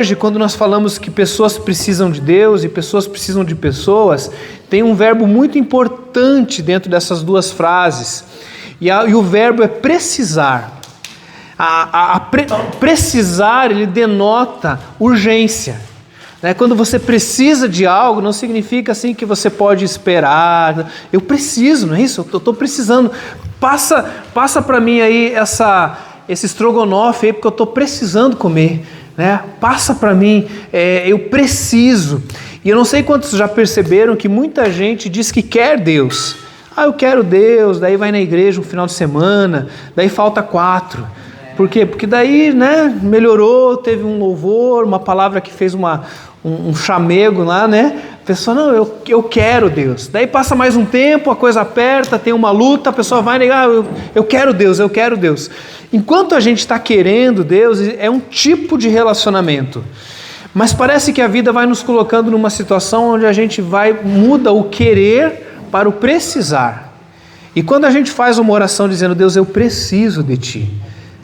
Hoje, quando nós falamos que pessoas precisam de Deus e pessoas precisam de pessoas, tem um verbo muito importante dentro dessas duas frases, e o verbo é precisar. Precisar, ele denota urgência. Quando você precisa de algo, não significa assim que você pode esperar. Eu preciso, não é isso? Eu estou precisando. Passa para mim aí esse estrogonofe aí, porque eu estou precisando comer. Passa para mim, eu preciso. E eu não sei quantos já perceberam que muita gente diz que quer Deus. Eu quero Deus, daí vai na igreja um final de semana, daí falta 4. Por quê? Porque daí, melhorou, teve um louvor, uma palavra que fez um chamego lá, A pessoa, não, eu quero Deus. Daí passa mais um tempo, a coisa aperta, tem uma luta, a pessoa vai negar, eu quero Deus, eu quero Deus. Enquanto a gente está querendo Deus, é um tipo de relacionamento. Mas parece que a vida vai nos colocando numa situação onde a gente muda o querer para o precisar. E quando a gente faz uma oração dizendo, Deus, eu preciso de Ti,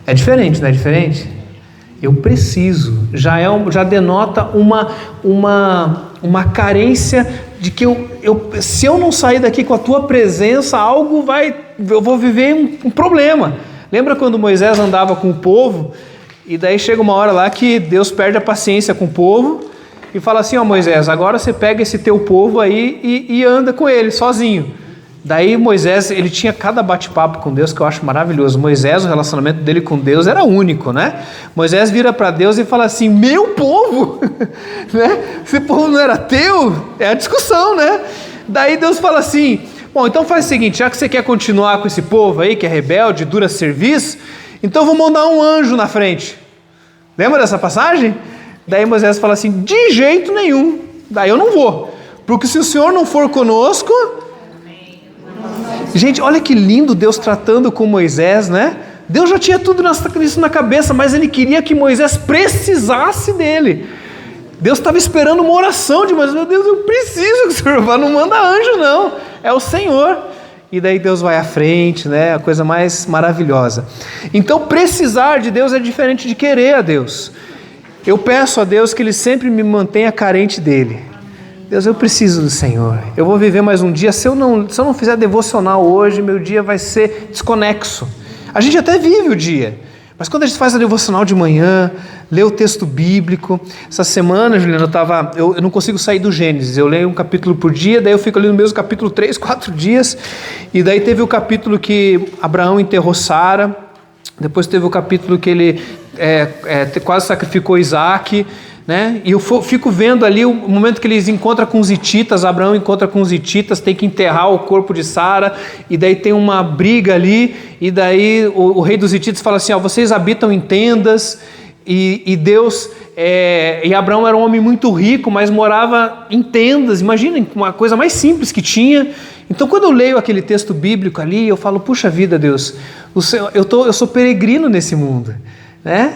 é diferente, não é diferente? Eu preciso, já denota uma carência de que se eu não sair daqui com a Tua presença, eu vou viver um problema. Lembra quando Moisés andava com o povo, e daí chega uma hora lá que Deus perde a paciência com o povo, e fala assim, Moisés, agora você pega esse teu povo aí e anda com ele, sozinho. Daí Moisés, ele tinha cada bate-papo com Deus que eu acho maravilhoso. Moisés, o relacionamento dele com Deus era único, Moisés vira para Deus e fala assim, meu povo, Esse povo não era teu? É a discussão, Daí Deus fala assim, bom, então faz o seguinte, já que você quer continuar com esse povo aí, que é rebelde, dura serviço, então eu vou mandar um anjo na frente. Lembra dessa passagem? Daí Moisés fala assim, de jeito nenhum, daí eu não vou, porque se o Senhor não for conosco... Gente, olha que lindo Deus tratando com Moisés, Deus já tinha tudo isso na cabeça, mas Ele queria que Moisés precisasse dele. Deus estava esperando uma oração de Moisés, meu Deus, eu preciso que o Senhor vá, não manda anjo não, é o Senhor. E daí Deus vai à frente, a coisa mais maravilhosa. Então precisar de Deus é diferente de querer a Deus. Eu peço a Deus que Ele sempre me mantenha carente dEle. Deus, eu preciso do Senhor, eu vou viver mais um dia, se eu não fizer devocional hoje, meu dia vai ser desconexo. A gente até vive o dia, mas quando a gente faz a devocional de manhã, lê o texto bíblico, essa semana, Juliana, eu não consigo sair do Gênesis, eu leio um capítulo por dia, daí eu fico ali no mesmo capítulo 3, 4 dias, e daí teve o capítulo que Abraão enterrou Sara, depois teve o capítulo que ele quase sacrificou Isaac, E eu fico vendo ali o momento que eles encontram com os hititas, Abraão encontra com os hititas, tem que enterrar o corpo de Sara, e daí tem uma briga ali, e daí o rei dos hititas fala assim, vocês habitam em tendas, e Deus, e Abraão era um homem muito rico, mas morava em tendas, imaginem, uma coisa mais simples que tinha. Então quando eu leio aquele texto bíblico ali, eu falo, puxa vida Deus, eu sou peregrino nesse mundo.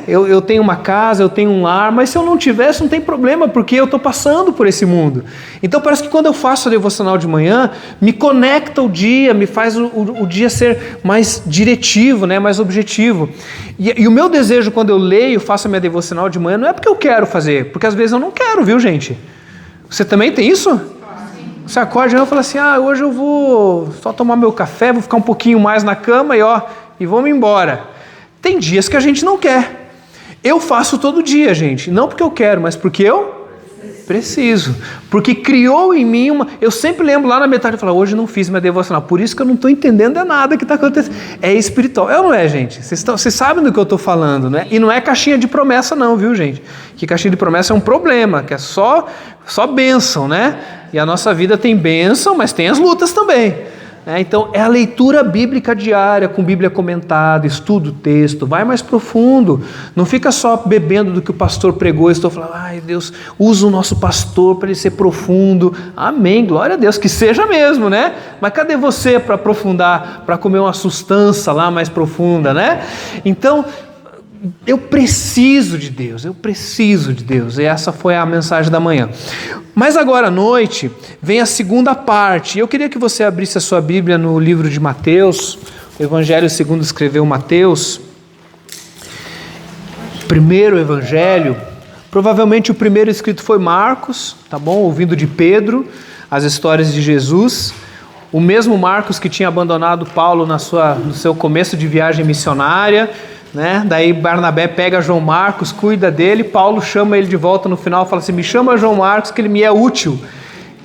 Eu tenho uma casa, eu tenho um lar, mas se eu não tivesse, não tem problema, porque eu estou passando por esse mundo. Então parece que quando eu faço a devocional de manhã, me conecta o dia, me faz o dia ser mais diretivo, mais objetivo. E o meu desejo quando eu leio, faço a minha devocional de manhã, não é porque eu quero fazer, porque às vezes eu não quero, viu gente? Você também tem isso? Você acorda e fala assim, hoje eu vou só tomar meu café, vou ficar um pouquinho mais na cama e vamos embora. Tem dias que a gente não quer. Eu faço todo dia, gente. Não porque eu quero, mas porque eu preciso. Porque criou em mim Eu sempre lembro lá na metade, eu falo, hoje não fiz minha devocional. Por isso que eu não estou entendendo nada que está acontecendo. É espiritual. É ou não é, gente? Vocês sabem do que eu estou falando, E não é caixinha de promessa não, viu, gente? Que caixinha de promessa é um problema, que é só bênção, E a nossa vida tem bênção, mas tem as lutas também. Então é a leitura bíblica diária, com Bíblia comentada, estuda o texto, vai mais profundo, não fica só bebendo do que o pastor pregou, estou falando, ai Deus, usa o nosso pastor para ele ser profundo, amém, glória a Deus, que seja mesmo, mas cadê você para aprofundar, para comer uma sustância lá mais profunda, Então, eu preciso de Deus, e essa foi a mensagem da manhã. Mas agora à noite vem a segunda parte, eu queria que você abrisse a sua Bíblia no livro de Mateus, o Evangelho segundo escreveu Mateus, primeiro Evangelho, Provavelmente o primeiro escrito foi Marcos, tá bom? Ouvindo de Pedro as histórias de Jesus. O mesmo Marcos que tinha abandonado Paulo no seu começo de viagem missionária, né? Daí Barnabé pega João Marcos, cuida dele, Paulo chama ele de volta no final, fala assim, me chama João Marcos que ele me é útil.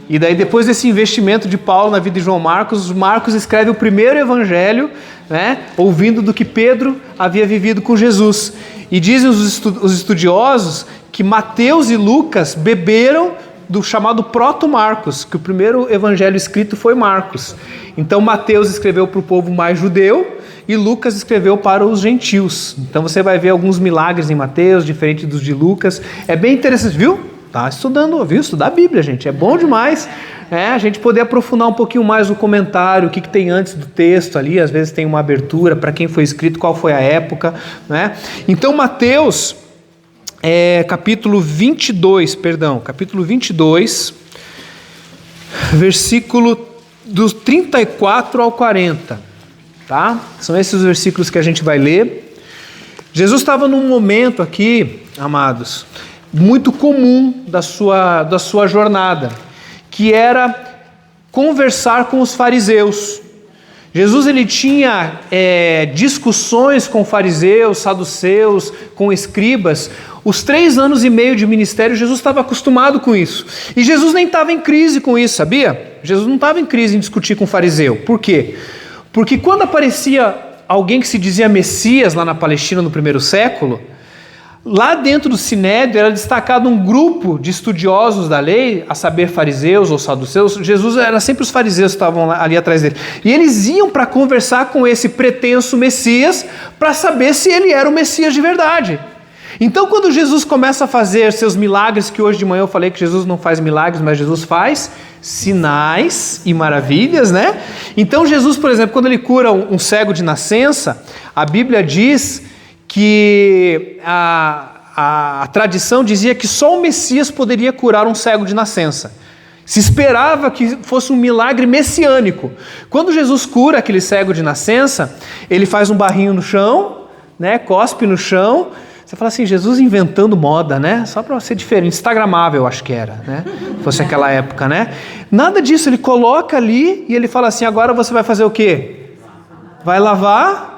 E daí depois desse investimento de Paulo na vida de João Marcos, Marcos escreve o primeiro evangelho, né? Ouvindo do que Pedro havia vivido com Jesus. E dizem os estudiosos que Mateus e Lucas beberam do chamado Proto-Marcos, que o primeiro evangelho escrito foi Marcos. Então Mateus escreveu para o povo mais judeu e Lucas escreveu para os gentios. Então você vai ver alguns milagres em Mateus, diferente dos de Lucas. É bem interessante, viu? Tá estudando, viu? Estudar a Bíblia, gente. É bom demais. A gente poder aprofundar um pouquinho mais o comentário, o que tem antes do texto ali. Às vezes tem uma abertura para quem foi escrito, qual foi a época, né? Então Mateus... capítulo 22, versículo dos 34 ao 40, tá? São esses os versículos que a gente vai ler. Jesus estava num momento aqui, amados, muito comum da sua jornada, que era conversar com os fariseus. Jesus ele tinha discussões com fariseus, saduceus, com escribas. Os 3 anos e meio de ministério, Jesus estava acostumado com isso. E Jesus nem estava em crise com isso, sabia? Jesus não estava em crise em discutir com o fariseu. Por quê? Porque quando aparecia alguém que se dizia Messias lá na Palestina no primeiro século, lá dentro do Sinédrio era destacado um grupo de estudiosos da lei, a saber fariseus ou saduceus. Jesus era sempre os fariseus que estavam ali atrás dele. E eles iam para conversar com esse pretenso Messias para saber se ele era o Messias de verdade. Então quando Jesus começa a fazer seus milagres, que hoje de manhã eu falei que Jesus não faz milagres, mas Jesus faz sinais e maravilhas, né? Então Jesus, por exemplo, quando ele cura um cego de nascença, a Bíblia diz que a tradição dizia que só o Messias poderia curar um cego de nascença. Se esperava que fosse um milagre messiânico. Quando Jesus cura aquele cego de nascença, ele faz um barrinho no chão, né? Cospe no chão. Você fala assim, Jesus inventando moda, né? Só para ser diferente, instagramável, acho que era, né? Fosse aquela época, né? Nada disso, ele coloca ali e ele fala assim, agora você vai fazer o quê? Vai lavar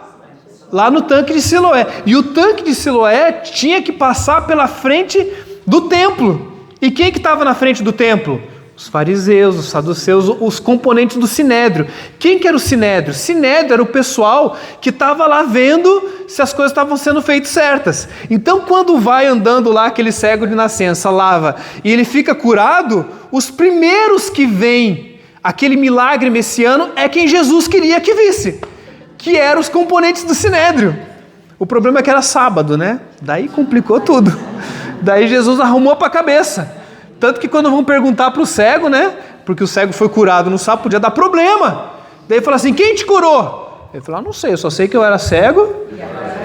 lá no tanque de Siloé. E o tanque de Siloé tinha que passar pela frente do templo. E quem que estava na frente do templo? Os fariseus, os saduceus, os componentes do Sinédrio. Quem que era o Sinédrio? Sinédrio era o pessoal que estava lá vendo se as coisas estavam sendo feitas certas. Então, quando vai andando lá aquele cego de nascença, lava, e ele fica curado, os primeiros que veem aquele milagre messiano é quem Jesus queria que visse, que eram os componentes do Sinédrio. O problema é que era sábado, né? Daí complicou tudo. Daí Jesus arrumou para a cabeça. Tanto que quando vão perguntar para o cego, né? Porque o cego foi curado no sábado, podia dar problema. Daí fala assim, quem te curou? Ele falou, não sei, eu só sei que eu era cego.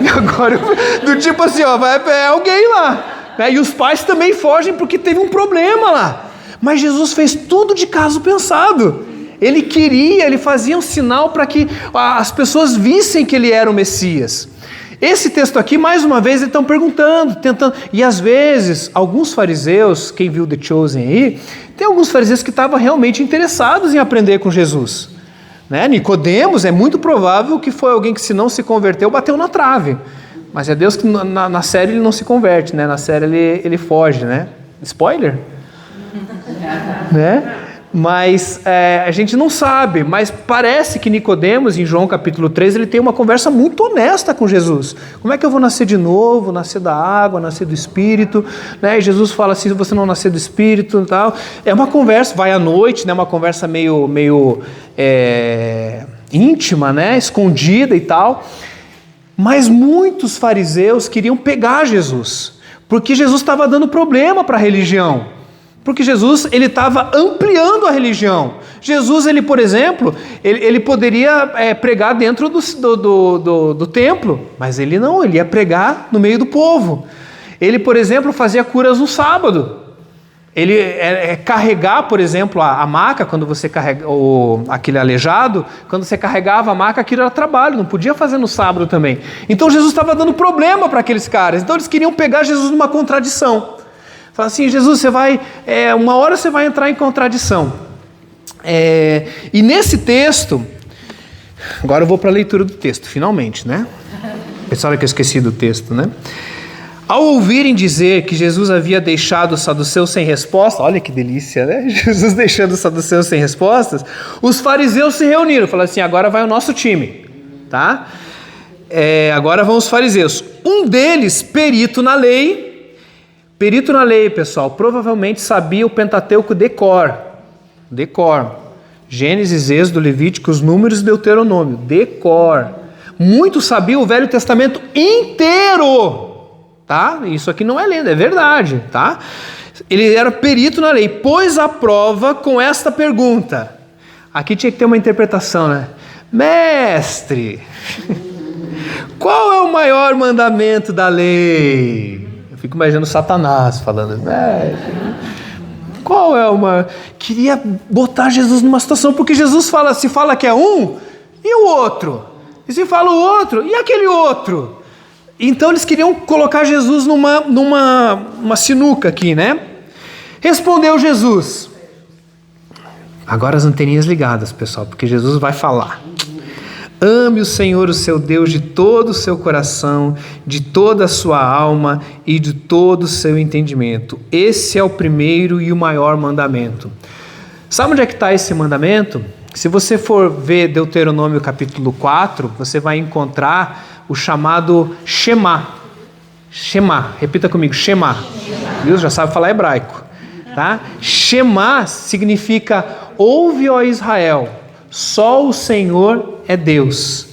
E agora, do tipo assim, ó, vai alguém lá. E os pais também fogem porque teve um problema lá. Mas Jesus fez tudo de caso pensado. Ele fazia um sinal para que as pessoas vissem que ele era o Messias. Esse texto aqui, mais uma vez, eles estão perguntando, tentando. E às vezes, alguns fariseus, quem viu The Chosen aí, tem alguns fariseus que estavam realmente interessados em aprender com Jesus. Né? Nicodemos, é muito provável que foi alguém que, se não se converteu, bateu na trave. Mas é Deus que na série ele não se converte, né? Na série ele foge, né? Spoiler? Né? Mas a gente não sabe, mas parece que Nicodemos, em João capítulo 3, ele tem uma conversa muito honesta com Jesus. Como é que eu vou nascer de novo, nascer da água, nascer do Espírito? Né? E Jesus fala assim, se você não nascer do Espírito e tal. É uma conversa, vai à noite, né? Uma conversa meio íntima, né? Escondida e tal. Mas muitos fariseus queriam pegar Jesus, porque Jesus estava dando problema para a religião. Porque Jesus, ele estava ampliando a religião. Jesus, ele, por exemplo, ele poderia pregar dentro do templo, mas ele não, ele ia pregar no meio do povo. Ele, por exemplo, fazia curas no sábado. Ele carregar, por exemplo, a maca, quando você carrega aquele aleijado, quando você carregava a maca, aquilo era trabalho, não podia fazer no sábado também. Então Jesus estava dando problema para aqueles caras. Então eles queriam pegar Jesus numa contradição. Fala assim, Jesus, você vai, uma hora você vai entrar em contradição. E nesse texto, agora eu vou para a leitura do texto, finalmente, né? Pensaram que eu esqueci do texto, né? Ao ouvirem dizer que Jesus havia deixado os saduceus sem resposta, olha que delícia, né? Jesus deixando os saduceus sem respostas, os fariseus se reuniram, falaram assim, agora vai o nosso time, tá? Agora vão os fariseus. Um deles, perito na lei, pessoal, provavelmente sabia o Pentateuco de cor. Gênesis, Êxodo, Levíticos, Números e Deuteronômio, de cor. Muito sabia o Velho Testamento inteiro. Tá? Isso aqui não é lenda, é verdade, tá? Ele era perito na lei, pôs à prova com esta pergunta. Aqui tinha que ter uma interpretação, né? Mestre, qual é o maior mandamento da lei? Eu fico imaginando Satanás falando, mestre, qual é o maior? Queria botar Jesus numa situação, porque Jesus se fala que é um, e o outro? E se fala o outro, e aquele outro? Então eles queriam colocar Jesus numa sinuca aqui, né? Respondeu Jesus. Agora as anteninhas ligadas, pessoal, porque Jesus vai falar. Ame o Senhor, o seu Deus, de todo o seu coração, de toda a sua alma e de todo o seu entendimento. Esse é o primeiro e o maior mandamento. Sabe onde é que está esse mandamento? Se você for ver Deuteronômio capítulo 4, você vai encontrar o chamado Shema. Shema, repita comigo, Shema. Deus já sabe falar hebraico, tá? Shema significa ouve, ó Israel, só o Senhor é Deus.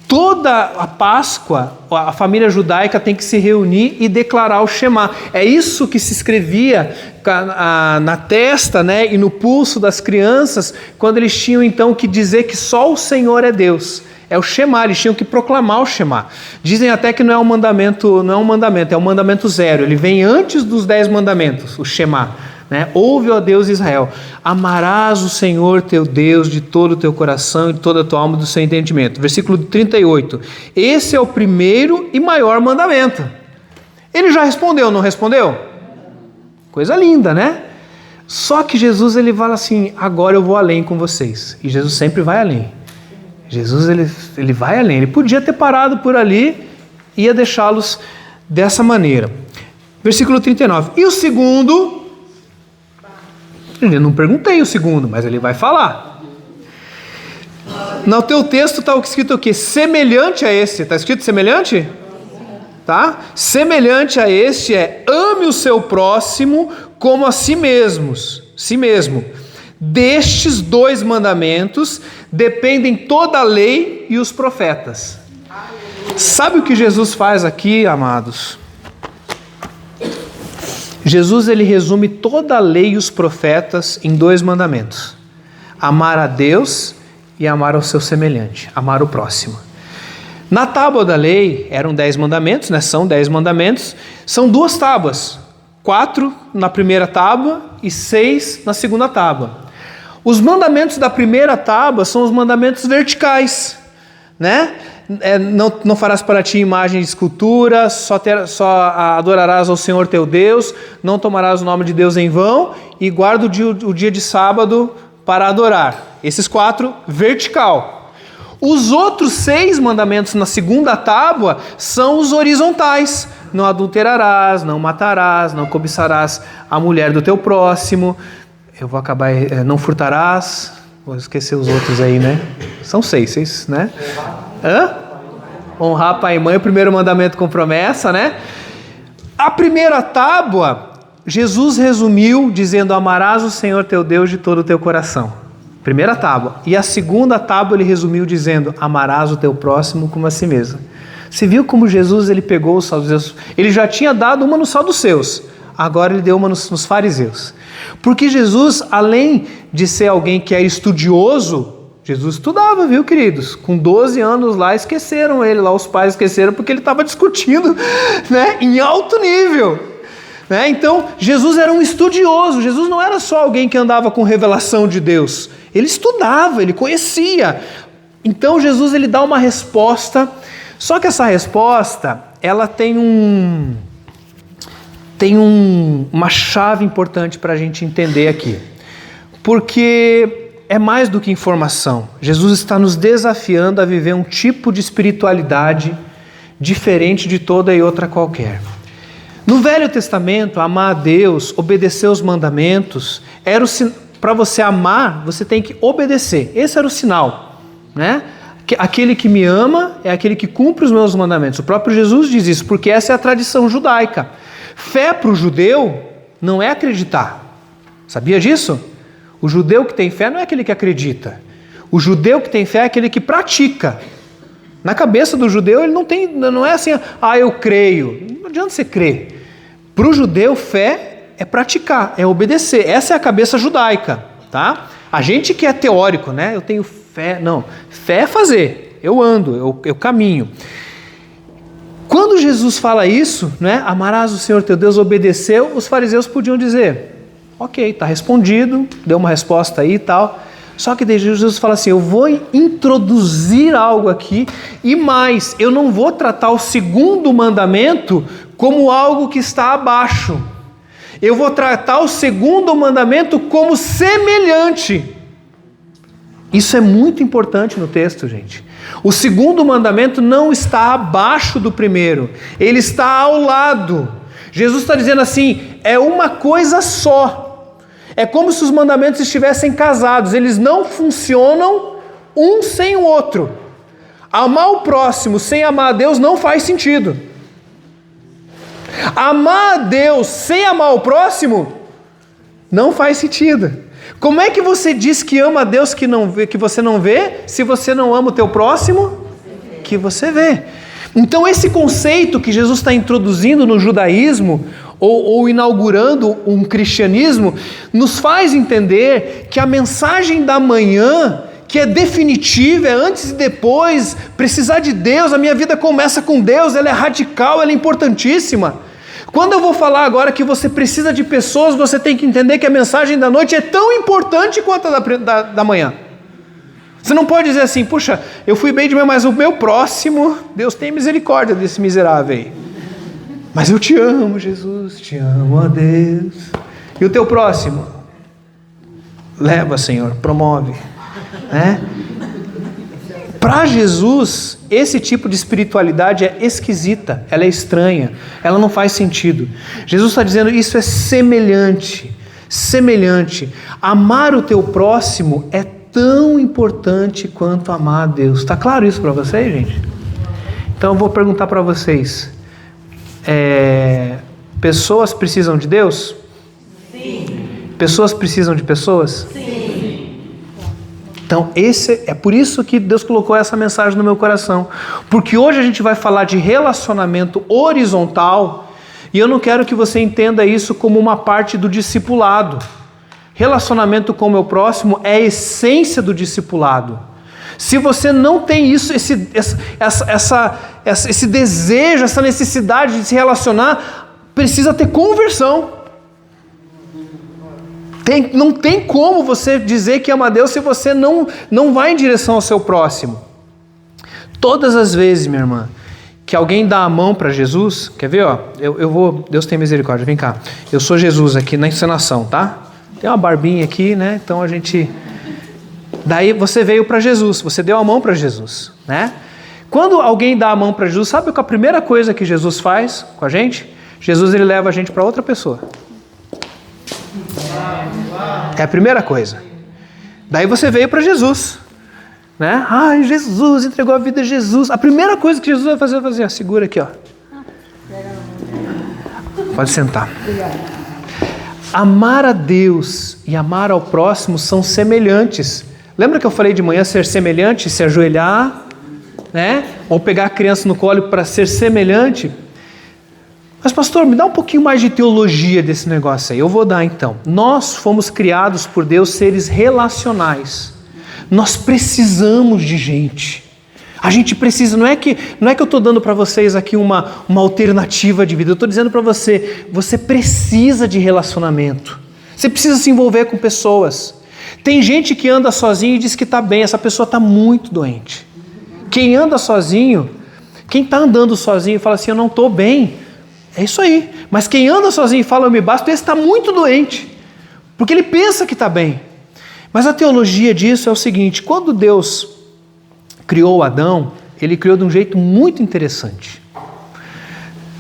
Toda a Páscoa, a família judaica tem que se reunir e declarar o Shema. É isso que se escrevia na testa, né, e no pulso das crianças, quando eles tinham então que dizer que só o Senhor é Deus. É o Shema, eles tinham que proclamar o Shema. Dizem até que não é um mandamento, é um mandamento zero. Ele vem antes dos 10 mandamentos, o Shema. Né? Ouve, ó Deus Israel, amarás o Senhor teu Deus de todo o teu coração e de toda a tua alma e do seu entendimento. Versículo 38. Esse é o primeiro e maior mandamento. Ele já respondeu, não respondeu? Coisa linda, né? Só que Jesus ele fala assim, agora eu vou além com vocês. E Jesus sempre vai além. Jesus ele vai além. Ele podia ter parado por ali e ia deixá-los dessa maneira. Versículo 39. E o segundo... Eu não perguntei o segundo, mas ele vai falar. No teu texto está escrito o quê? Semelhante a esse. Está escrito semelhante? Tá? Semelhante a este é: ame o seu próximo como a si mesmo. Destes 2 mandamentos dependem toda a lei e os profetas. Sabe o que Jesus faz aqui, amados? Jesus ele resume toda a lei e os profetas em 2 mandamentos: amar a Deus e amar ao seu semelhante, amar o próximo. Na tábua da lei eram 10 mandamentos, né? São 10 mandamentos, são 2 tábuas, 4 na primeira tábua e 6 na segunda tábua. Os mandamentos da primeira tábua são os mandamentos verticais, né? Não farás para ti imagem de escultura, só adorarás ao Senhor teu Deus, não tomarás o nome de Deus em vão e guarda o dia de sábado para adorar. Esses 4, vertical. Os outros 6 mandamentos na segunda tábua são os horizontais. Não adulterarás, não matarás, não cobiçarás a mulher do teu próximo. Eu vou acabar, não furtarás, vou esquecer os outros aí, né? São 6, né? Honrar pai e mãe, o primeiro mandamento com promessa, né? A primeira tábua, Jesus resumiu dizendo: amarás o Senhor teu Deus de todo o teu coração. Primeira tábua. E a segunda tábua ele resumiu dizendo: amarás o teu próximo como a si mesmo. Você viu como Jesus ele pegou os saduceus? Ele já tinha dado uma nos saduceus, agora ele deu uma nos fariseus. Porque Jesus, além de ser alguém que é estudioso, Jesus estudava, viu, queridos? Com 12 anos lá, esqueceram ele, lá os pais esqueceram porque ele estava discutindo, né, em alto nível. Né? Então, Jesus era um estudioso. Jesus não era só alguém que andava com revelação de Deus. Ele estudava, ele conhecia. Então, Jesus ele dá uma resposta. Só que essa resposta, ela tem tem uma chave importante para a gente entender aqui. Porque é mais do que informação. Jesus está nos desafiando a viver um tipo de espiritualidade diferente de toda e outra qualquer. No Velho Testamento, amar a Deus, obedecer os mandamentos, para você amar, você tem que obedecer. Esse era o sinal, né? Aquele que me ama é aquele que cumpre os meus mandamentos. O próprio Jesus diz isso, porque essa é a tradição judaica. Fé para o judeu não é acreditar. Sabia disso? O judeu que tem fé não é aquele que acredita. O judeu que tem fé é aquele que pratica. Na cabeça do judeu, ele não é assim, eu creio. Não adianta você crer. Para o judeu, fé é praticar, é obedecer. Essa é a cabeça judaica, tá? A gente que é teórico, né? Eu tenho fé. Não, fé é fazer. Eu ando, eu caminho. Quando Jesus fala isso, né? Amarás o Senhor teu Deus, obedeceu, os fariseus podiam dizer, ok, está respondido, deu uma resposta aí e tal. Só que daí Jesus fala assim, eu vou introduzir algo aqui e mais, eu não vou tratar o segundo mandamento como algo que está abaixo. Eu vou tratar o segundo mandamento como semelhante. Isso é muito importante no texto, gente. O segundo mandamento não está abaixo do primeiro, ele está ao lado. Jesus está dizendo assim, é uma coisa só. É como se os mandamentos estivessem casados, eles não funcionam um sem o outro. Amar o próximo sem amar a Deus não faz sentido. Amar a Deus sem amar o próximo não faz sentido. Como é que você diz que ama a Deus que você não vê, se você não ama o teu próximo que você vê? Então esse conceito que Jesus está introduzindo no judaísmo, ou inaugurando um cristianismo, nos faz entender que a mensagem da manhã, que é definitiva, é antes e depois, precisar de Deus, a minha vida começa com Deus, ela é radical, ela é importantíssima. Quando eu vou falar agora que você precisa de pessoas, você tem que entender que a mensagem da noite é tão importante quanto a da manhã. Você não pode dizer assim, puxa, eu fui bem de manhã, mas o meu próximo, Deus tem misericórdia desse miserável aí. Mas eu te amo, Jesus, te amo, ó Deus. E o teu próximo? Leva, Senhor, promove. Né? Para Jesus, esse tipo de espiritualidade é esquisita, ela é estranha, ela não faz sentido. Jesus está dizendo, isso é semelhante. Amar o teu próximo é tão importante quanto amar a Deus. Está claro isso para vocês, gente? Então eu vou perguntar para vocês. Pessoas precisam de Deus? Sim. Pessoas precisam de pessoas? Sim. Então é por isso que Deus colocou essa mensagem no meu coração, porque hoje a gente vai falar de relacionamento horizontal e eu não quero que você entenda isso como uma parte do discipulado. Relacionamento com o meu próximo é a essência do discipulado. Se você não tem isso, esse desejo, essa necessidade de se relacionar, precisa ter conversão. Não tem como você dizer que ama a Deus se você não vai em direção ao seu próximo. Todas as vezes, minha irmã, que alguém dá a mão para Jesus, quer ver? Ó, Deus tem misericórdia, vem cá. Eu sou Jesus aqui na encenação, tá? Tem uma barbinha aqui, né? Então a gente... Daí você veio para Jesus, você deu a mão para Jesus, né? Quando alguém dá a mão para Jesus, sabe qual é a primeira coisa que Jesus faz com a gente? Jesus, ele leva a gente para outra pessoa. É a primeira coisa. Daí você veio para Jesus, né? Ai, Jesus, entregou a vida a Jesus. A primeira coisa que Jesus vai fazer, segura aqui, ó. Pode sentar. Amar a Deus e amar ao próximo são semelhantes. Lembra que eu falei de manhã ser semelhante, se ajoelhar, né? Ou pegar a criança no colo para ser semelhante? Mas pastor, me dá um pouquinho mais de teologia desse negócio aí. Eu vou dar então. Nós fomos criados por Deus seres relacionais. Nós precisamos de gente. A gente precisa, não é que eu estou dando para vocês aqui uma alternativa de vida. Eu estou dizendo para você precisa de relacionamento. Você precisa se envolver com pessoas. Tem gente que anda sozinho e diz que está bem, essa pessoa está muito doente. Quem anda sozinho, quem está andando sozinho e fala assim, eu não estou bem, é isso aí. Mas quem anda sozinho e fala eu me basto, esse está muito doente, porque ele pensa que está bem. Mas a teologia disso é o seguinte: quando Deus criou Adão, ele criou de um jeito muito interessante.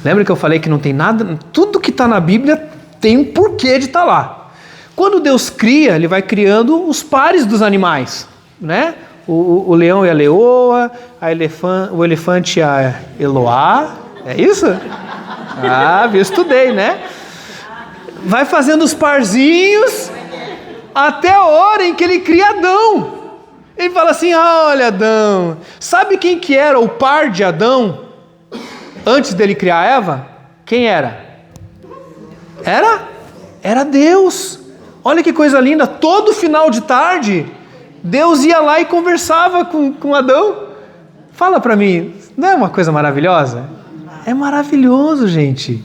Lembra que eu falei que não tem nada, tudo que está na Bíblia tem um porquê de estar lá. Quando Deus cria, ele vai criando os pares dos animais, né? O leão e a leoa, o elefante e a eloá, é isso? Ah, eu estudei, né? Vai fazendo os parzinhos até a hora em que ele cria Adão. Ele fala assim: olha, Adão, sabe quem que era o par de Adão antes dele criar Eva? Quem era? Era Deus. Olha que coisa linda, todo final de tarde, Deus ia lá e conversava com Adão. Fala para mim, não é uma coisa maravilhosa? É maravilhoso, gente.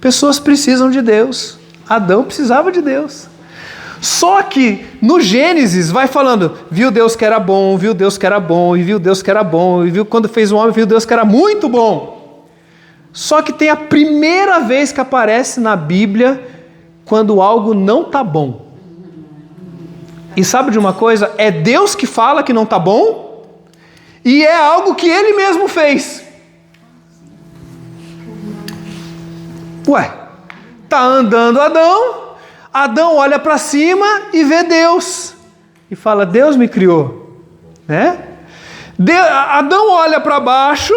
Pessoas precisam de Deus. Adão precisava de Deus. Só que no Gênesis vai falando, viu Deus que era bom, viu Deus que era bom, e viu Deus que era bom, e viu quando fez o homem, viu Deus que era muito bom. Só que tem a primeira vez que aparece na Bíblia quando algo não está bom. E sabe de uma coisa? É Deus que fala que não está bom e é algo que Ele mesmo fez. Ué, tá andando Adão olha para cima e vê Deus e fala: Deus me criou, né? Adão olha para baixo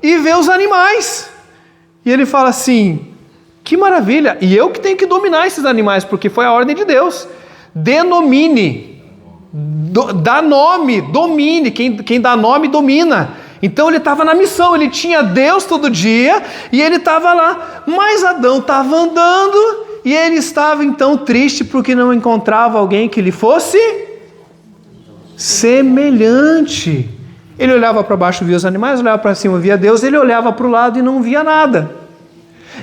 e vê os animais e ele fala assim: que maravilha, e eu que tenho que dominar esses animais, porque foi a ordem de Deus. Denomine, dá nome, domine, quem dá nome domina. Então ele estava na missão, ele tinha Deus todo dia e ele estava lá. Mas Adão estava andando e ele estava então triste porque não encontrava alguém que lhe fosse semelhante. Ele olhava para baixo e via os animais, olhava para cima e via Deus, ele olhava para o lado e não via nada.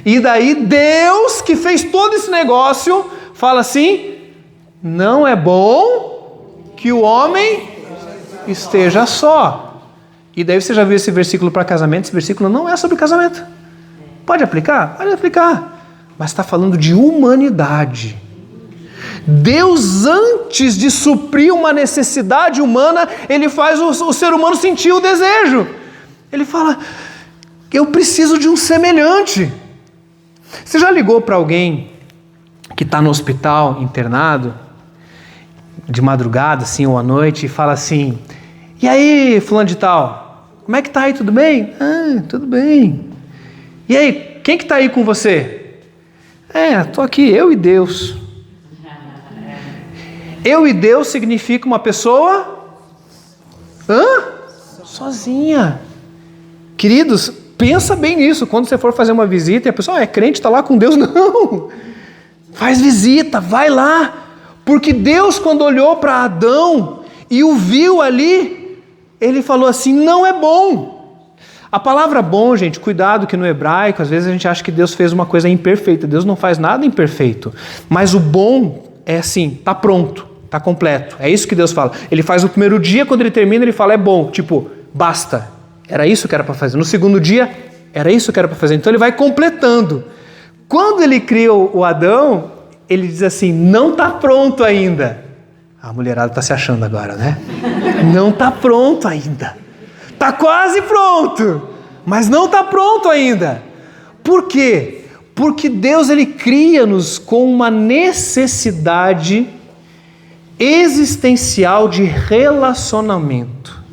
E daí Deus, que fez todo esse negócio, fala assim: não é bom que o homem esteja só. E daí você já viu esse versículo para casamento? Esse versículo não é sobre casamento. Pode aplicar? Pode aplicar. Mas está falando de humanidade. Deus, antes de suprir uma necessidade humana, Ele faz o ser humano sentir o desejo. Ele fala: eu preciso de um semelhante. Você já ligou para alguém que está no hospital, internado, de madrugada, assim, ou à noite, e fala assim: e aí, fulano de tal, como é que tá aí, tudo bem? Ah, tudo bem. E aí, quem que tá aí com você? Tô aqui, eu e Deus. Eu e Deus significa uma pessoa sozinha. Queridos, pensa bem nisso, quando você for fazer uma visita e a pessoa é crente, está lá com Deus. Não, faz visita, vai lá, porque Deus, quando olhou para Adão e o viu ali, Ele falou assim: não é bom. A palavra bom, gente, cuidado que no hebraico, às vezes a gente acha que Deus fez uma coisa imperfeita. Deus não faz nada imperfeito, mas o bom é assim, está pronto, está completo, é isso que Deus fala. Ele faz o primeiro dia, quando Ele termina, Ele fala: é bom, tipo, basta. Era isso que era para fazer. No segundo dia, era isso que era para fazer. Então Ele vai completando. Quando Ele cria o Adão, Ele diz assim: não está pronto ainda. A mulherada está se achando agora, né? Não está pronto ainda. Está quase pronto, mas não está pronto ainda. Por quê? Porque Deus, Ele cria-nos com uma necessidade existencial de relacionamento,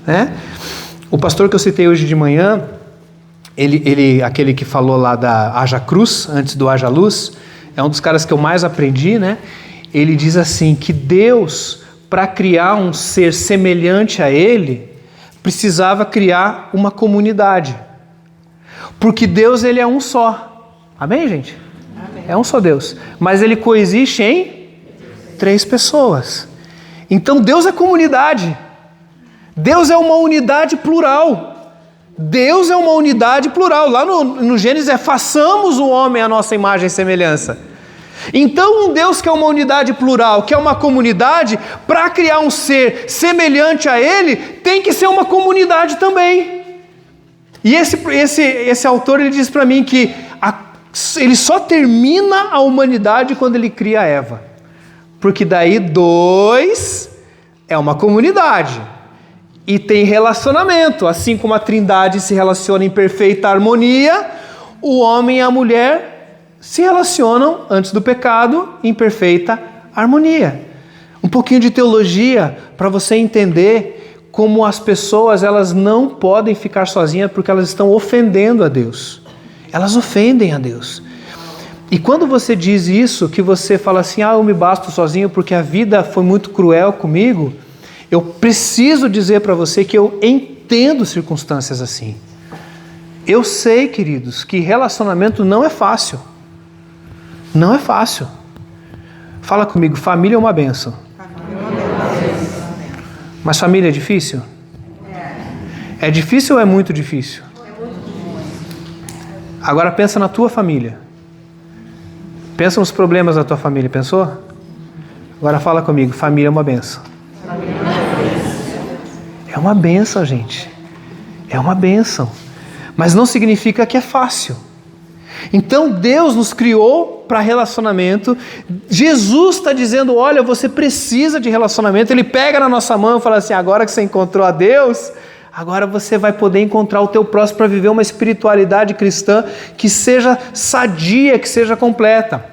né? O pastor que eu citei hoje de manhã, aquele que falou lá da Haja Cruz, antes do Haja Luz, é um dos caras que eu mais aprendi, né? Ele diz assim, que Deus, para criar um ser semelhante a Ele, precisava criar uma comunidade. Porque Deus, Ele é um só. Amém, gente? Amém. É um só Deus. Mas Ele coexiste em 3 pessoas. Então Deus é comunidade. Deus é uma unidade plural. Deus é uma unidade plural. Lá no Gênesis façamos o homem à nossa imagem e semelhança. Então um Deus que é uma unidade plural, que é uma comunidade, para criar um ser semelhante a Ele, tem que ser uma comunidade também. E esse autor, ele diz para mim que Ele só termina a humanidade quando ele cria Eva. Porque daí 2 é uma comunidade. E tem relacionamento. Assim como a Trindade se relaciona em perfeita harmonia, o homem e a mulher se relacionam, antes do pecado, em perfeita harmonia. Um pouquinho de teologia para você entender como as pessoas elas não podem ficar sozinhas porque elas estão ofendendo a Deus. Elas ofendem a Deus. E quando você diz isso, que você fala assim, eu me basto sozinho porque a vida foi muito cruel comigo, eu preciso dizer para você que eu entendo circunstâncias assim. Eu sei, queridos, que relacionamento não é fácil. Não é fácil. Fala comigo, família é uma bênção. Mas família é difícil? É difícil ou é muito difícil? Agora pensa na tua família. Pensa nos problemas da tua família, pensou? Agora fala comigo, família é uma bênção. É uma bênção, gente. É uma bênção. Mas não significa que é fácil. Então Deus nos criou para relacionamento. Jesus está dizendo, olha, você precisa de relacionamento. Ele pega na nossa mão e fala assim, agora que você encontrou a Deus, agora você vai poder encontrar o teu próximo para viver uma espiritualidade cristã que seja sadia, que seja completa.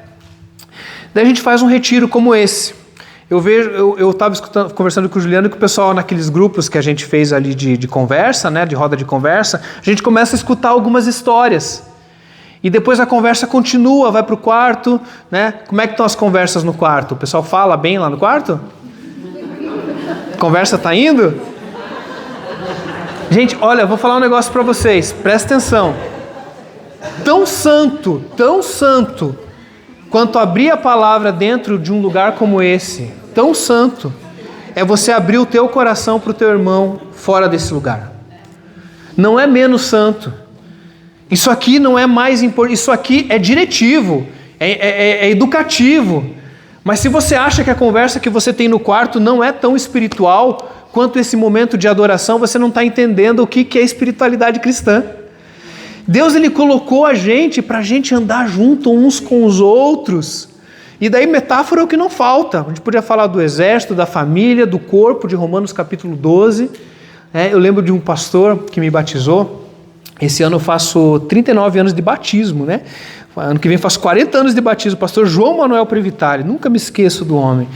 Daí a gente faz um retiro como esse. Eu estava conversando com o Juliano, que o pessoal naqueles grupos que a gente fez ali de conversa, né, de roda de conversa, a gente começa a escutar algumas histórias. E depois a conversa continua, vai para o quarto, né? Como é que estão as conversas no quarto? O pessoal fala bem lá no quarto? A conversa está indo? Gente, olha, eu vou falar um negócio para vocês, presta atenção. Tão santo, quanto abrir a palavra dentro de um lugar como esse, tão santo, é você abrir o teu coração para o teu irmão fora desse lugar. Não é menos santo. Isso aqui não é mais importante, isso aqui é diretivo, é educativo. Mas se você acha que a conversa que você tem no quarto não é tão espiritual quanto esse momento de adoração, você não está entendendo o que é espiritualidade cristã. Deus ele colocou a gente para a gente andar junto uns com os outros. E daí metáfora é o que não falta. A gente podia falar do exército, da família, do corpo, de Romanos capítulo 12. Eu lembro de um pastor que me batizou. Esse ano eu faço 39 anos de batismo, né? Ano que vem eu faço 40 anos de batismo. O pastor João Manuel Previtali, nunca me esqueço do homem.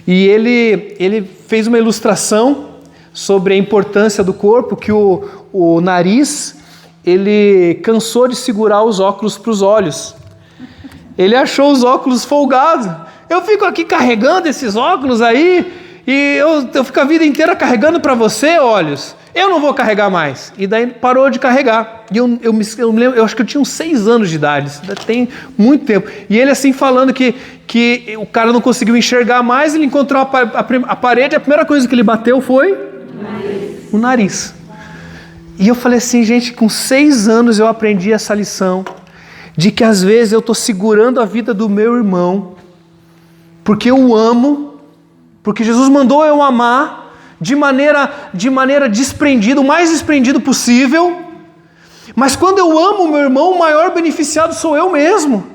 E ele fez uma ilustração sobre a importância do corpo, que o nariz, ele cansou de segurar os óculos para os olhos. Ele achou os óculos folgados. Eu fico aqui carregando esses óculos aí, e eu fico a vida inteira carregando para você, olhos. Eu não vou carregar mais. E daí parou de carregar. E eu me lembro, eu acho que eu tinha uns 6 anos de idade, tem muito tempo. E ele assim falando que o cara não conseguiu enxergar mais, ele encontrou a parede, a primeira coisa que ele bateu foi o nariz. E eu falei assim, gente, com 6 anos eu aprendi essa lição, de que às vezes eu estou segurando a vida do meu irmão, porque eu o amo, porque Jesus mandou eu amar, de maneira desprendida, o mais desprendido possível, mas quando eu amo o meu irmão, o maior beneficiado sou eu mesmo,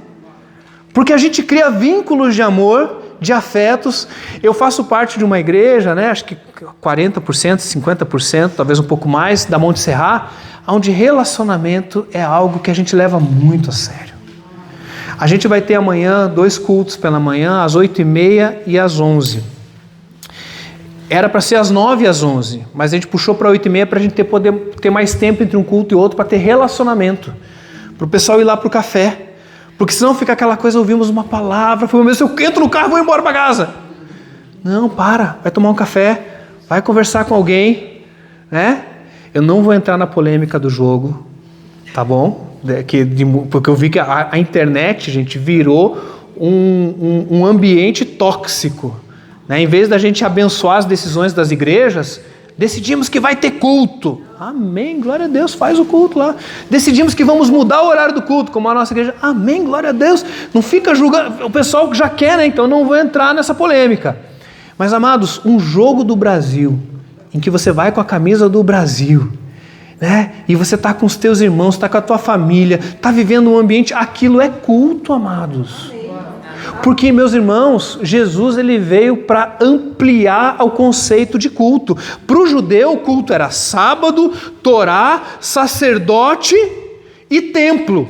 porque a gente cria vínculos de amor, de afetos. Eu faço parte de uma igreja, né, acho que 40%, 50%, talvez um pouco mais, da Monte Serra, onde relacionamento é algo que a gente leva muito a sério. A gente vai ter amanhã 2 cultos pela manhã, às 8h30 e às 11h. Era para ser às 9h e às 11h, mas a gente puxou para 8h30 para a gente poder ter mais tempo entre um culto e outro, para ter relacionamento, para o pessoal ir lá para o café, porque senão fica aquela coisa, ouvimos uma palavra, foi mesmo, eu entro no carro e vou embora para casa. Não, vai tomar um café, vai conversar com alguém, né? Eu não vou entrar na polêmica do jogo, tá bom? Porque eu vi que a internet, gente, virou um ambiente tóxico. Em vez da gente abençoar as decisões das igrejas, decidimos que vai ter culto. Amém, glória a Deus, faz o culto lá. Decidimos que vamos mudar o horário do culto, como a nossa igreja. Amém, glória a Deus. Não fica julgando, o pessoal que já quer, né? Então não vou entrar nessa polêmica. Mas amados, um jogo do Brasil, em que você vai com a camisa do Brasil, né? E você está com os teus irmãos, está com a tua família, está vivendo um ambiente, aquilo é culto, amados. Porque, meus irmãos, Jesus ele veio para ampliar o conceito de culto. Para o judeu, o culto era sábado, Torá, sacerdote e templo.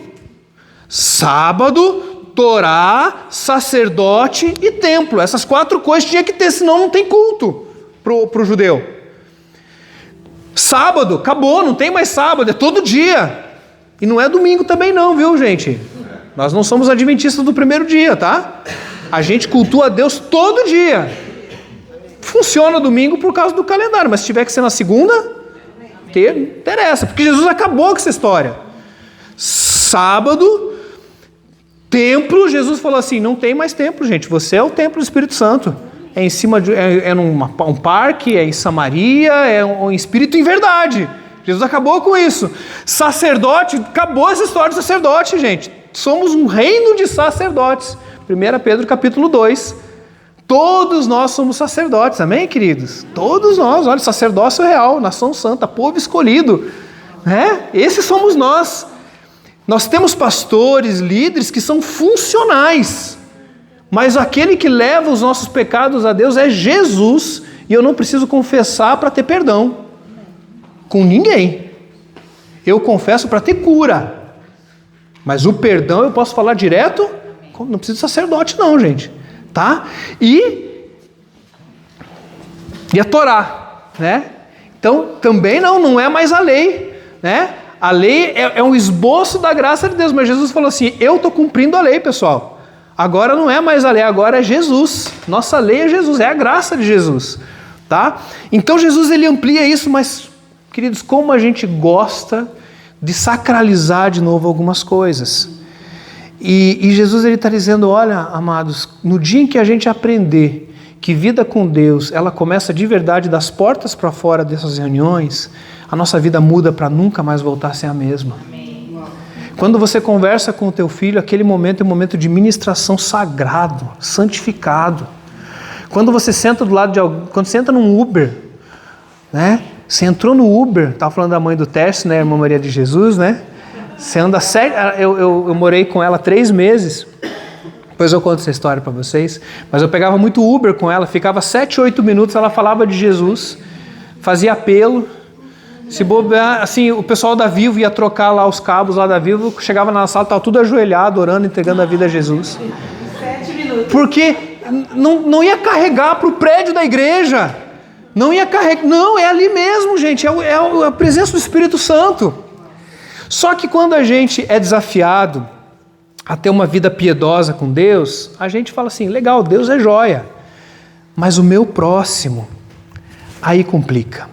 Sábado, Torá, sacerdote e templo. Essas 4 coisas tinha que ter, senão não tem culto para o judeu. Sábado, acabou, não tem mais sábado, é todo dia. E não é domingo também não, viu, gente? Nós não somos adventistas do primeiro dia, tá? A gente cultua a Deus todo dia. Funciona domingo por causa do calendário, mas se tiver que ser na segunda, interessa, porque Jesus acabou com essa história. Sábado, templo, Jesus falou assim, não tem mais templo, gente, você é o templo do Espírito Santo. É em cima de, um parque, é em Samaria, é um espírito em verdade. Jesus acabou com isso. Sacerdote, acabou essa história de sacerdote, gente. Somos um reino de sacerdotes. 1 Pedro capítulo 2. Todos nós somos sacerdotes, amém, queridos? Todos nós, olha, sacerdócio real, nação santa, povo escolhido, né? Esses somos nós. Nós temos pastores, líderes que são funcionais, mas aquele que leva os nossos pecados a Deus é Jesus, e eu não preciso confessar para ter perdão com ninguém. Eu confesso para ter cura. Mas o perdão eu posso falar direto, não precisa de sacerdote não, gente, tá? E a Torá, né? Então, também não é mais a lei, né? A lei é um esboço da graça de Deus, mas Jesus falou assim, eu estou cumprindo a lei, pessoal. Agora não é mais a lei, agora é Jesus. Nossa lei é Jesus, é a graça de Jesus, tá? Então Jesus ele amplia isso, mas, queridos, como a gente gosta de sacralizar de novo algumas coisas. E Jesus ele está dizendo, olha, amados, no dia em que a gente aprender que vida com Deus, ela começa de verdade das portas para fora dessas reuniões, a nossa vida muda para nunca mais voltar a ser a mesma. Amém. Quando você conversa com o teu filho, aquele momento é um momento de ministração sagrado, santificado. Quando você senta do lado de alguém, quando você entra num Uber, né? Você entrou no Uber, estava falando da mãe do Tércio, né, a irmã Maria de Jesus, né? Você anda eu morei com ela 3 meses, depois eu conto essa história para vocês, mas eu pegava muito Uber com ela, ficava 7, 8 minutos, ela falava de Jesus, fazia apelo, se bobear, assim, o pessoal da Vivo ia trocar lá os cabos lá da Vivo, chegava na sala, estava tudo ajoelhado, orando, entregando a vida a Jesus. 7 minutos. Porque não ia carregar para o prédio da igreja. Não ia carregar, não, é ali mesmo, gente, é a presença do Espírito Santo. Só que quando a gente é desafiado a ter uma vida piedosa com Deus, a gente fala assim, legal, Deus é joia, mas o meu próximo, aí complica.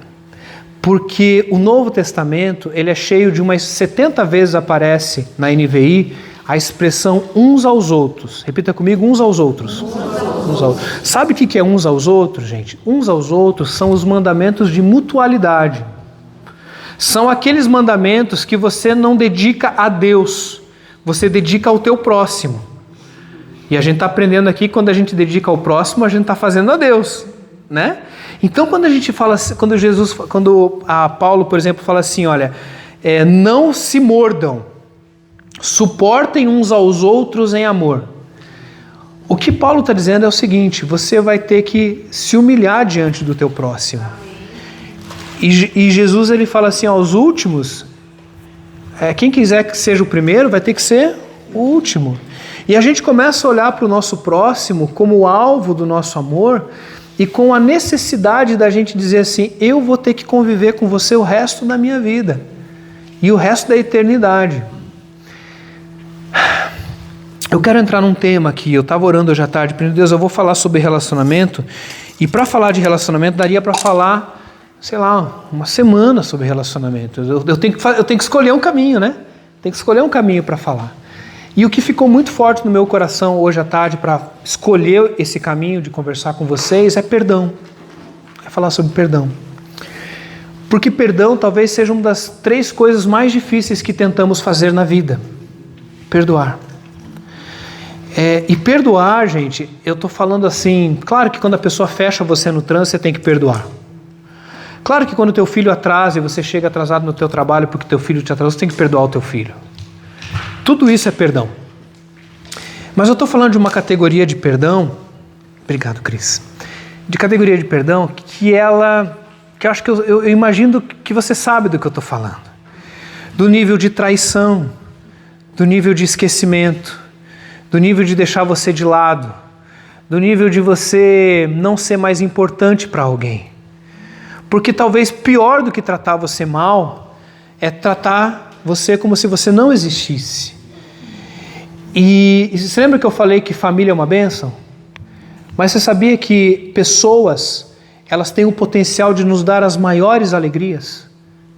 Porque o Novo Testamento, ele é cheio de umas 70 vezes aparece na NVI a expressão uns aos outros. Repita comigo, uns aos outros. Uns aos... Sabe o que é uns aos outros, gente? Uns aos outros são os mandamentos de mutualidade. São aqueles mandamentos que você não dedica a Deus, você dedica ao teu próximo. E a gente está aprendendo aqui que quando a gente dedica ao próximo, a gente está fazendo a Deus, né? Então quando a gente fala, quando Paulo, por exemplo, fala assim, olha, não se mordam, suportem uns aos outros em amor. O que Paulo está dizendo é o seguinte, você vai ter que se humilhar diante do teu próximo. E Jesus ele fala assim, aos últimos, quem quiser que seja o primeiro vai ter que ser o último. E a gente começa a olhar para o nosso próximo como o alvo do nosso amor e com a necessidade da gente dizer assim, eu vou ter que conviver com você o resto da minha vida e o resto da eternidade. Eu quero entrar num tema aqui, eu estava orando hoje à tarde, pedindo, Deus, eu vou falar sobre relacionamento, e para falar de relacionamento daria para falar, sei lá, uma semana sobre relacionamento. Eu tenho que escolher um caminho, né? Tem que escolher um caminho para falar. E o que ficou muito forte no meu coração hoje à tarde para escolher esse caminho de conversar com vocês é perdão. É falar sobre perdão. Porque perdão talvez seja uma das 3 coisas mais difíceis que tentamos fazer na vida. Perdoar. E perdoar, gente, eu estou falando assim, claro que quando a pessoa fecha você no trânsito, você tem que perdoar. Claro que quando teu filho atrasa e você chega atrasado no teu trabalho porque teu filho te atrasou, você tem que perdoar o teu filho. Tudo isso é perdão. Mas eu estou falando de uma categoria de perdão, obrigado, Cris, de categoria de perdão que eu acho que eu imagino que você sabe do que eu estou falando. Do nível de traição, do nível de esquecimento, do nível de deixar você de lado, do nível de você não ser mais importante para alguém. Porque talvez pior do que tratar você mal é tratar você como se você não existisse. E você lembra que eu falei que família é uma bênção? Mas você sabia que pessoas, elas têm o potencial de nos dar as maiores alegrias?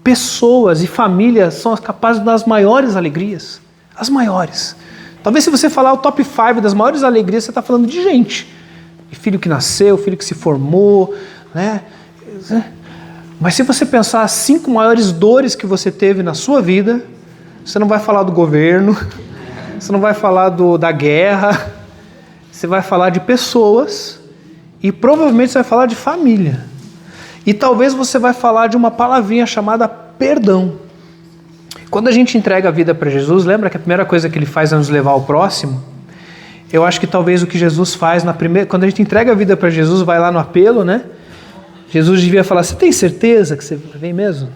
Pessoas e famílias são capazes de dar as maiores alegrias. As maiores. Talvez se você falar o top 5 das maiores alegrias, você está falando de gente. De filho que nasceu, filho que se formou, né? Mas se você pensar as 5 maiores dores que você teve na sua vida, você não vai falar do governo, você não vai falar da guerra, você vai falar de pessoas e provavelmente você vai falar de família. E talvez você vai falar de uma palavrinha chamada perdão. Quando a gente entrega a vida para Jesus, lembra que a primeira coisa que ele faz é nos levar ao próximo? Eu acho que talvez o que Jesus faz quando a gente entrega a vida para Jesus, vai lá no apelo, né? Jesus devia falar, você tem certeza que você vem mesmo?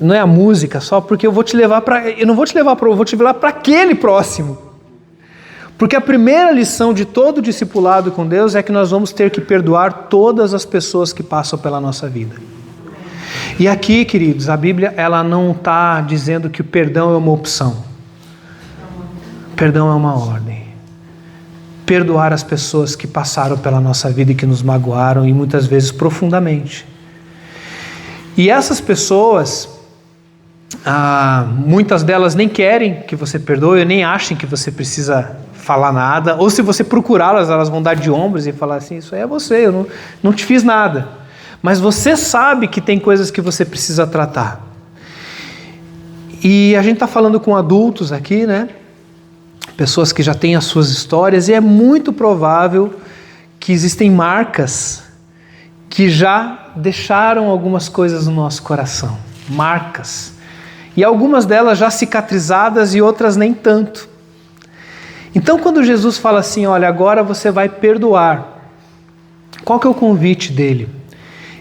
Não é a música só, porque eu vou te levar para... Eu não vou te levar para... Eu vou te levar para aquele próximo. Porque a primeira lição de todo discipulado com Deus é que nós vamos ter que perdoar todas as pessoas que passam pela nossa vida. E aqui, queridos, a Bíblia ela não está dizendo que o perdão é uma opção. Perdão é uma ordem. Perdoar as pessoas que passaram pela nossa vida e que nos magoaram, e muitas vezes profundamente. E essas pessoas, muitas delas nem querem que você perdoe, nem achem que você precisa falar nada, ou se você procurá-las, elas vão dar de ombros e falar assim, isso aí é você, eu não te fiz nada. Mas você sabe que tem coisas que você precisa tratar. E a gente está falando com adultos aqui, né? Pessoas que já têm as suas histórias, e é muito provável que existem marcas que já deixaram algumas coisas no nosso coração. Marcas. E algumas delas já cicatrizadas e outras nem tanto. Então quando Jesus fala assim, olha, agora você vai perdoar, qual que é o convite dele?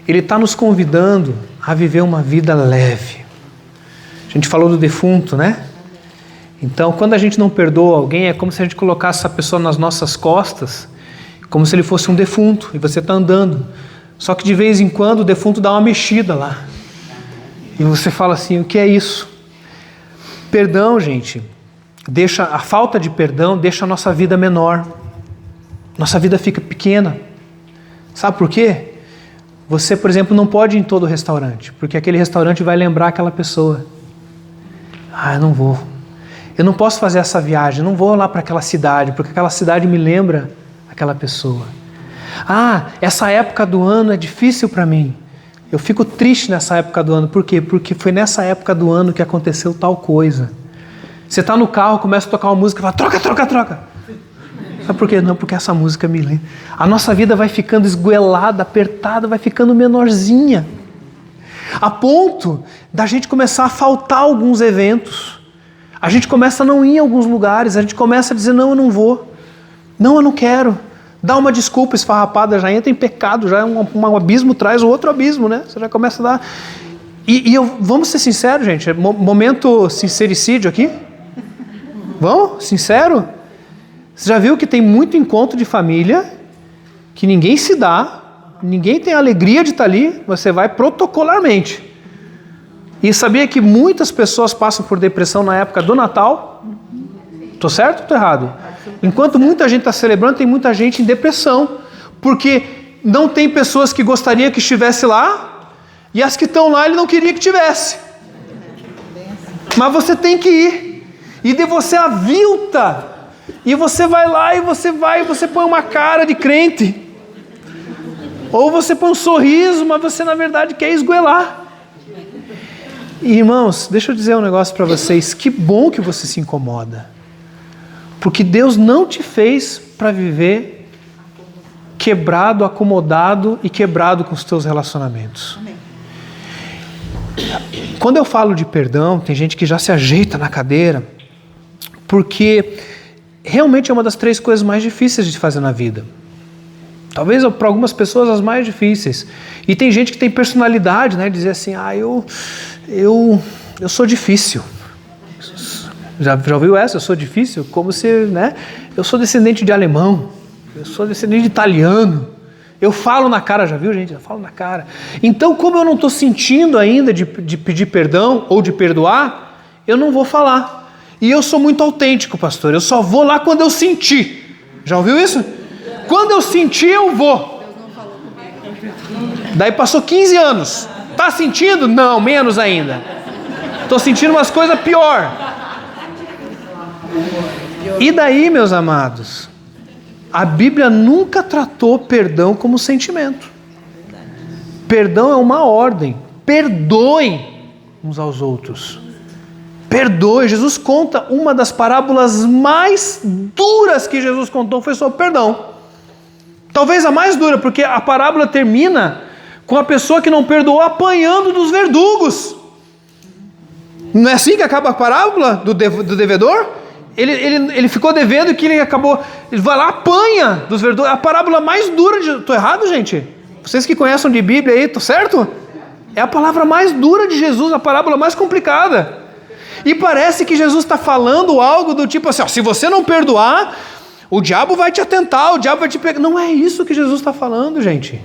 Ele está nos convidando a viver uma vida leve. A gente falou do defunto, né? Então, quando a gente não perdoa alguém, é como se a gente colocasse essa pessoa nas nossas costas, como se ele fosse um defunto, e você está andando. Só que de vez em quando o defunto dá uma mexida lá. E você fala assim, o que é isso? Perdão, gente, a falta de perdão deixa a nossa vida menor. Nossa vida fica pequena. Sabe por quê? Você, por exemplo, não pode ir em todo restaurante, porque aquele restaurante vai lembrar aquela pessoa. Eu não vou. Eu não posso fazer essa viagem, não vou lá para aquela cidade, porque aquela cidade me lembra aquela pessoa. Essa época do ano é difícil para mim. Eu fico triste nessa época do ano. Por quê? Porque foi nessa época do ano que aconteceu tal coisa. Você está no carro, começa a tocar uma música e fala, troca, troca, troca. Sabe por quê? Não, porque essa música me lembra. A nossa vida vai ficando esgoelada, apertada, vai ficando menorzinha. A ponto da gente começar a faltar alguns eventos. A gente começa a não ir em alguns lugares, a gente começa a dizer, não, eu não vou. Não, eu não quero. Dá uma desculpa esfarrapada, já entra em pecado, já um abismo traz o outro abismo, né? Você já começa a dar... Vamos ser sinceros, gente, momento sincericídio aqui? Vamos? Sincero? Você já viu que tem muito encontro de família que ninguém se dá, ninguém tem a alegria de estar ali, você vai protocolarmente. E sabia que muitas pessoas passam por depressão na época do Natal? Estou certo ou estou errado? Enquanto muita gente está celebrando, tem muita gente em depressão. Porque não tem pessoas que gostaria que estivesse lá, e as que estão lá ele não queria que tivesse. Mas você tem que ir. E de você avilta. E você vai lá e você põe uma cara de crente. Ou você põe um sorriso, mas você na verdade quer esgoelar. E, irmãos, deixa eu dizer um negócio para vocês. Que bom que você se incomoda. Porque Deus não te fez para viver quebrado, acomodado e quebrado com os teus relacionamentos. Amém. Quando eu falo de perdão, tem gente que já se ajeita na cadeira, porque realmente é uma das 3 coisas mais difíceis de fazer na vida. Talvez para algumas pessoas as mais difíceis. E tem gente que tem personalidade, né? Dizer assim, eu sou difícil. Já ouviu essa? Eu sou difícil? Como se, né? Eu sou descendente de alemão. Eu sou descendente de italiano. Eu falo na cara, já viu, gente? Eu falo na cara. Então, como eu não estou sentindo ainda de pedir perdão ou de perdoar, eu não vou falar. E eu sou muito autêntico, pastor. Eu só vou lá quando eu sentir. Já ouviu isso? Quando eu sentir, eu vou. Daí passou 15 anos. Tá sentindo? Não, menos ainda. Estou sentindo umas coisas pior. E daí, meus amados, a Bíblia nunca tratou perdão como sentimento. Perdão é uma ordem. Perdoem uns aos outros. Perdoe. Jesus conta uma das parábolas mais duras que Jesus contou foi sobre perdão. Talvez a mais dura, porque a parábola termina com a pessoa que não perdoou apanhando dos verdugos. Não é assim que acaba a parábola do devedor? Ele ficou devendo que ele acabou... Ele vai lá, apanha dos verdugos. A parábola mais dura de... Estou errado, gente? Vocês que conhecem de Bíblia aí, tô certo? É a palavra mais dura de Jesus, a parábola mais complicada. E parece que Jesus está falando algo do tipo assim, ó, se você não perdoar, o diabo vai te atentar, o diabo vai te pegar. Não é isso que Jesus está falando, gente.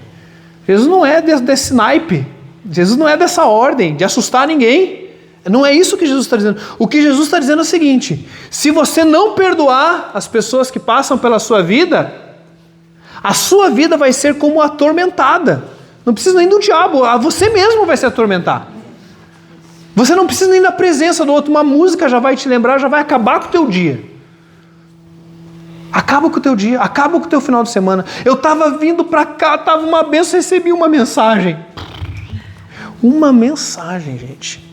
Jesus não é desse naipe. Jesus não é dessa ordem, de assustar ninguém. Não é isso que Jesus está dizendo. O que Jesus está dizendo é o seguinte: se você não perdoar as pessoas que passam pela sua vida, a sua vida vai ser como atormentada. Não precisa nem do diabo, você mesmo vai se atormentar. Você não precisa nem da presença do outro. Uma música já vai te lembrar, já vai acabar com o teu dia. Acaba com o teu dia, acaba com o teu final de semana. Eu estava vindo para cá, estava uma bênção, recebi uma mensagem. Uma mensagem, gente.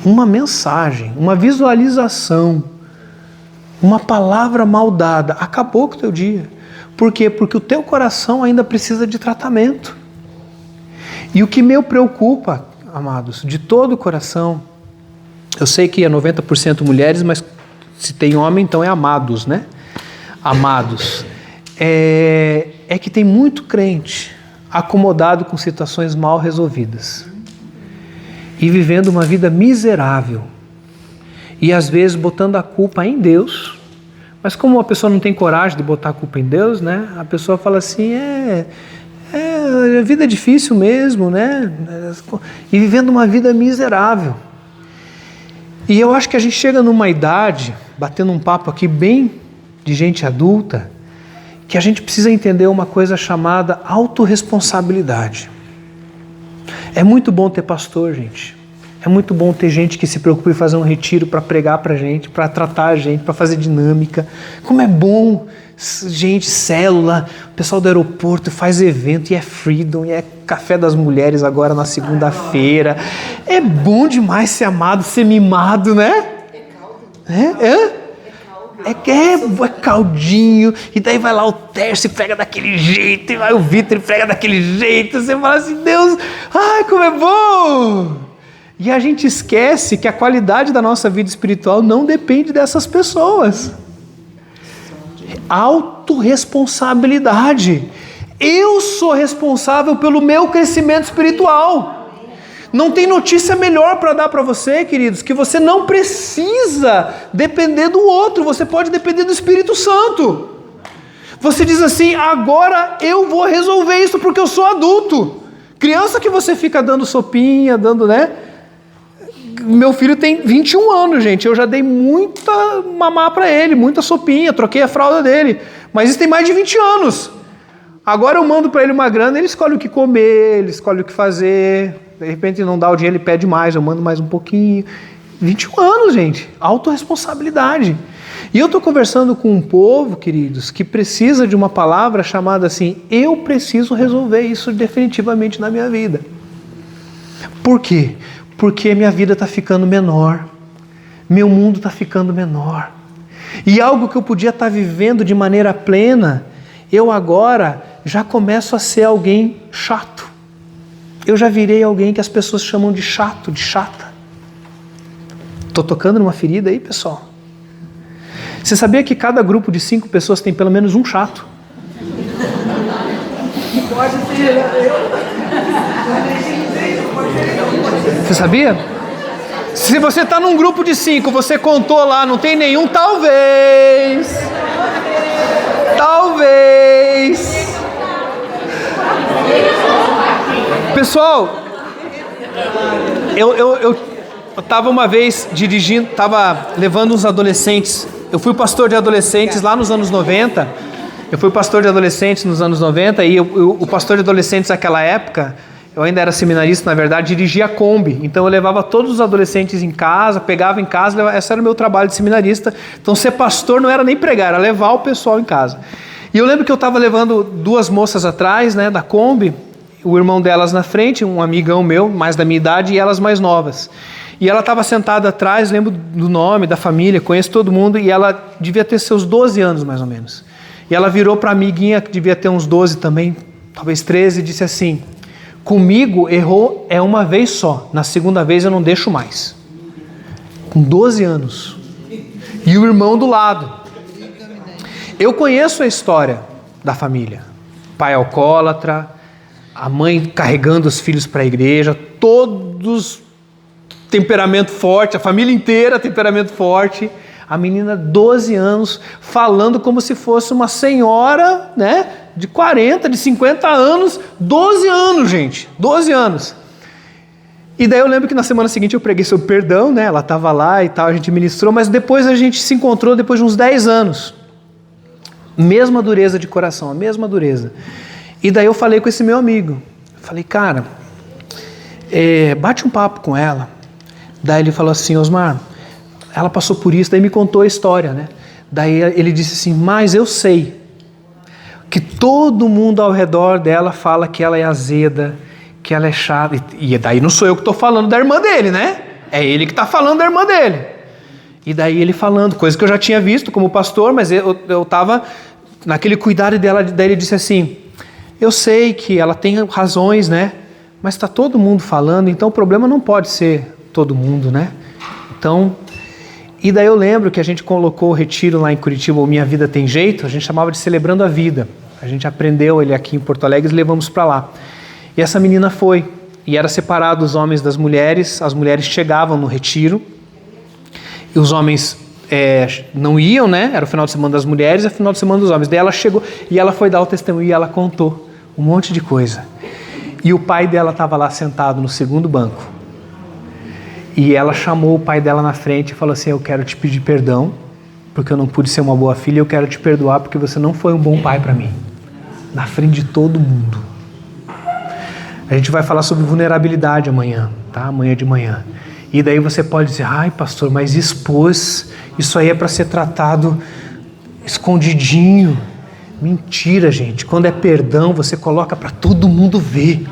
Uma mensagem, uma visualização, uma palavra mal dada. Acabou com o teu dia. Por quê? Porque o teu coração ainda precisa de tratamento. E o que me preocupa, amados, de todo o coração, eu sei que é 90% mulheres, mas se tem homem, então é amados, né? Amados. É que tem muito crente acomodado com situações mal resolvidas e vivendo uma vida miserável e às vezes botando a culpa em Deus. Mas como uma pessoa não tem coragem de botar a culpa em Deus, né? A pessoa fala assim, a vida é difícil mesmo, né? E vivendo uma vida miserável. E eu acho que a gente chega numa idade, batendo um papo aqui bem de gente adulta, que a gente precisa entender uma coisa chamada autorresponsabilidade. É muito bom ter pastor, gente. É muito bom ter gente que se preocupa em fazer um retiro para pregar para a gente, para tratar a gente, para fazer dinâmica. Como é bom, gente, célula, o pessoal do aeroporto faz evento, e é Freedom, e é Café das Mulheres agora na segunda-feira. É bom demais ser amado, ser mimado, né? É caldinho, e daí vai lá o Tércio e prega daquele jeito, e vai o Vitor e prega daquele jeito, você fala assim, Deus, ai como é bom! E a gente esquece que a qualidade da nossa vida espiritual não depende dessas pessoas. Autorresponsabilidade. Eu sou responsável pelo meu crescimento espiritual. Não tem notícia melhor para dar para você, queridos, que você não precisa depender do outro, você pode depender do Espírito Santo. Você diz assim, agora eu vou resolver isso porque eu sou adulto. Criança que você fica dando sopinha, dando, né? Meu filho tem 21 anos, gente, eu já dei muita mamar para ele, muita sopinha, troquei a fralda dele, mas isso tem mais de 20 anos. Agora eu mando para ele uma grana, ele escolhe o que comer, ele escolhe o que fazer. De repente não dá o dinheiro, ele pede mais, eu mando mais um pouquinho. 21 anos, gente. Autorresponsabilidade. E eu estou conversando com um povo, queridos, que precisa de uma palavra chamada assim, eu preciso resolver isso definitivamente na minha vida. Por quê? Porque minha vida está ficando menor. Meu mundo está ficando menor. E algo que eu podia estar vivendo de maneira plena, eu agora já começo a ser alguém chato. Eu já virei alguém que as pessoas chamam de chato, de chata. Estou tocando numa ferida aí, pessoal? Você sabia que cada grupo de 5 pessoas tem pelo menos um chato? Pode ser, Você sabia? Se você está num grupo de 5, você contou lá, não tem nenhum, talvez. Pessoal, eu estava uma vez dirigindo, estava levando uns adolescentes. Eu fui pastor de adolescentes lá nos anos 90. E o pastor de adolescentes naquela época, eu ainda era seminarista, na verdade, dirigia a Kombi. Então eu levava todos os adolescentes em casa, pegava em casa, esse era o meu trabalho de seminarista. Então ser pastor não era nem pregar, era levar o pessoal em casa. E eu lembro que eu estava levando 2 moças atrás, né, da Kombi, o irmão delas na frente, um amigão meu, mais da minha idade, e elas mais novas. E ela estava sentada atrás, lembro do nome, da família, conheço todo mundo, e ela devia ter seus 12 anos, mais ou menos. E ela virou para a amiguinha, que devia ter uns 12 também, talvez 13, e disse assim: comigo errou é uma vez só, na segunda vez eu não deixo mais. Com 12 anos. E o irmão do lado. Eu conheço a história da família. Pai alcoólatra, a mãe carregando os filhos para a igreja, todos temperamento forte, a família inteira temperamento forte. A menina, 12 anos, falando como se fosse uma senhora, né, de 40, de 50 anos, 12 anos, gente, 12 anos. E daí eu lembro que na semana seguinte eu preguei sobre perdão, né, ela estava lá e tal, a gente ministrou, mas depois a gente se encontrou depois de uns 10 anos. Mesma dureza de coração, a mesma dureza. E daí eu falei com esse meu amigo, falei, cara, bate um papo com ela. Daí ele falou assim: Osmar, ela passou por isso, daí me contou a história, né? Daí ele disse assim: mas eu sei que todo mundo ao redor dela fala que ela é azeda, que ela é chata. E daí não sou eu que estou falando da irmã dele, né? É ele que está falando da irmã dele. E daí ele falando, coisa que eu já tinha visto como pastor, mas eu estava naquele cuidado dela. Daí ele disse assim: eu sei que ela tem razões, né? Mas está todo mundo falando, então o problema não pode ser todo mundo, né? Então... E daí eu lembro que a gente colocou o retiro lá em Curitiba, o Minha Vida Tem Jeito, a gente chamava de Celebrando a Vida. A gente aprendeu ele aqui em Porto Alegre e levamos para lá. E essa menina foi, e era separado os homens das mulheres, as mulheres chegavam no retiro, e os homens não iam, né? Era o final de semana das mulheres e o final de semana dos homens. Daí ela chegou e ela foi dar o testemunho e ela contou um monte de coisa. E o pai dela estava lá sentado no segundo banco. E ela chamou o pai dela na frente e falou assim: eu quero te pedir perdão, porque eu não pude ser uma boa filha, eu quero te perdoar porque você não foi um bom pai para mim. Na frente de todo mundo. A gente vai falar sobre vulnerabilidade amanhã, tá? Amanhã de manhã. E daí você pode dizer: ai pastor, mas expôs, isso aí é para ser tratado escondidinho. Mentira, gente. Quando é perdão, você coloca para todo mundo ver.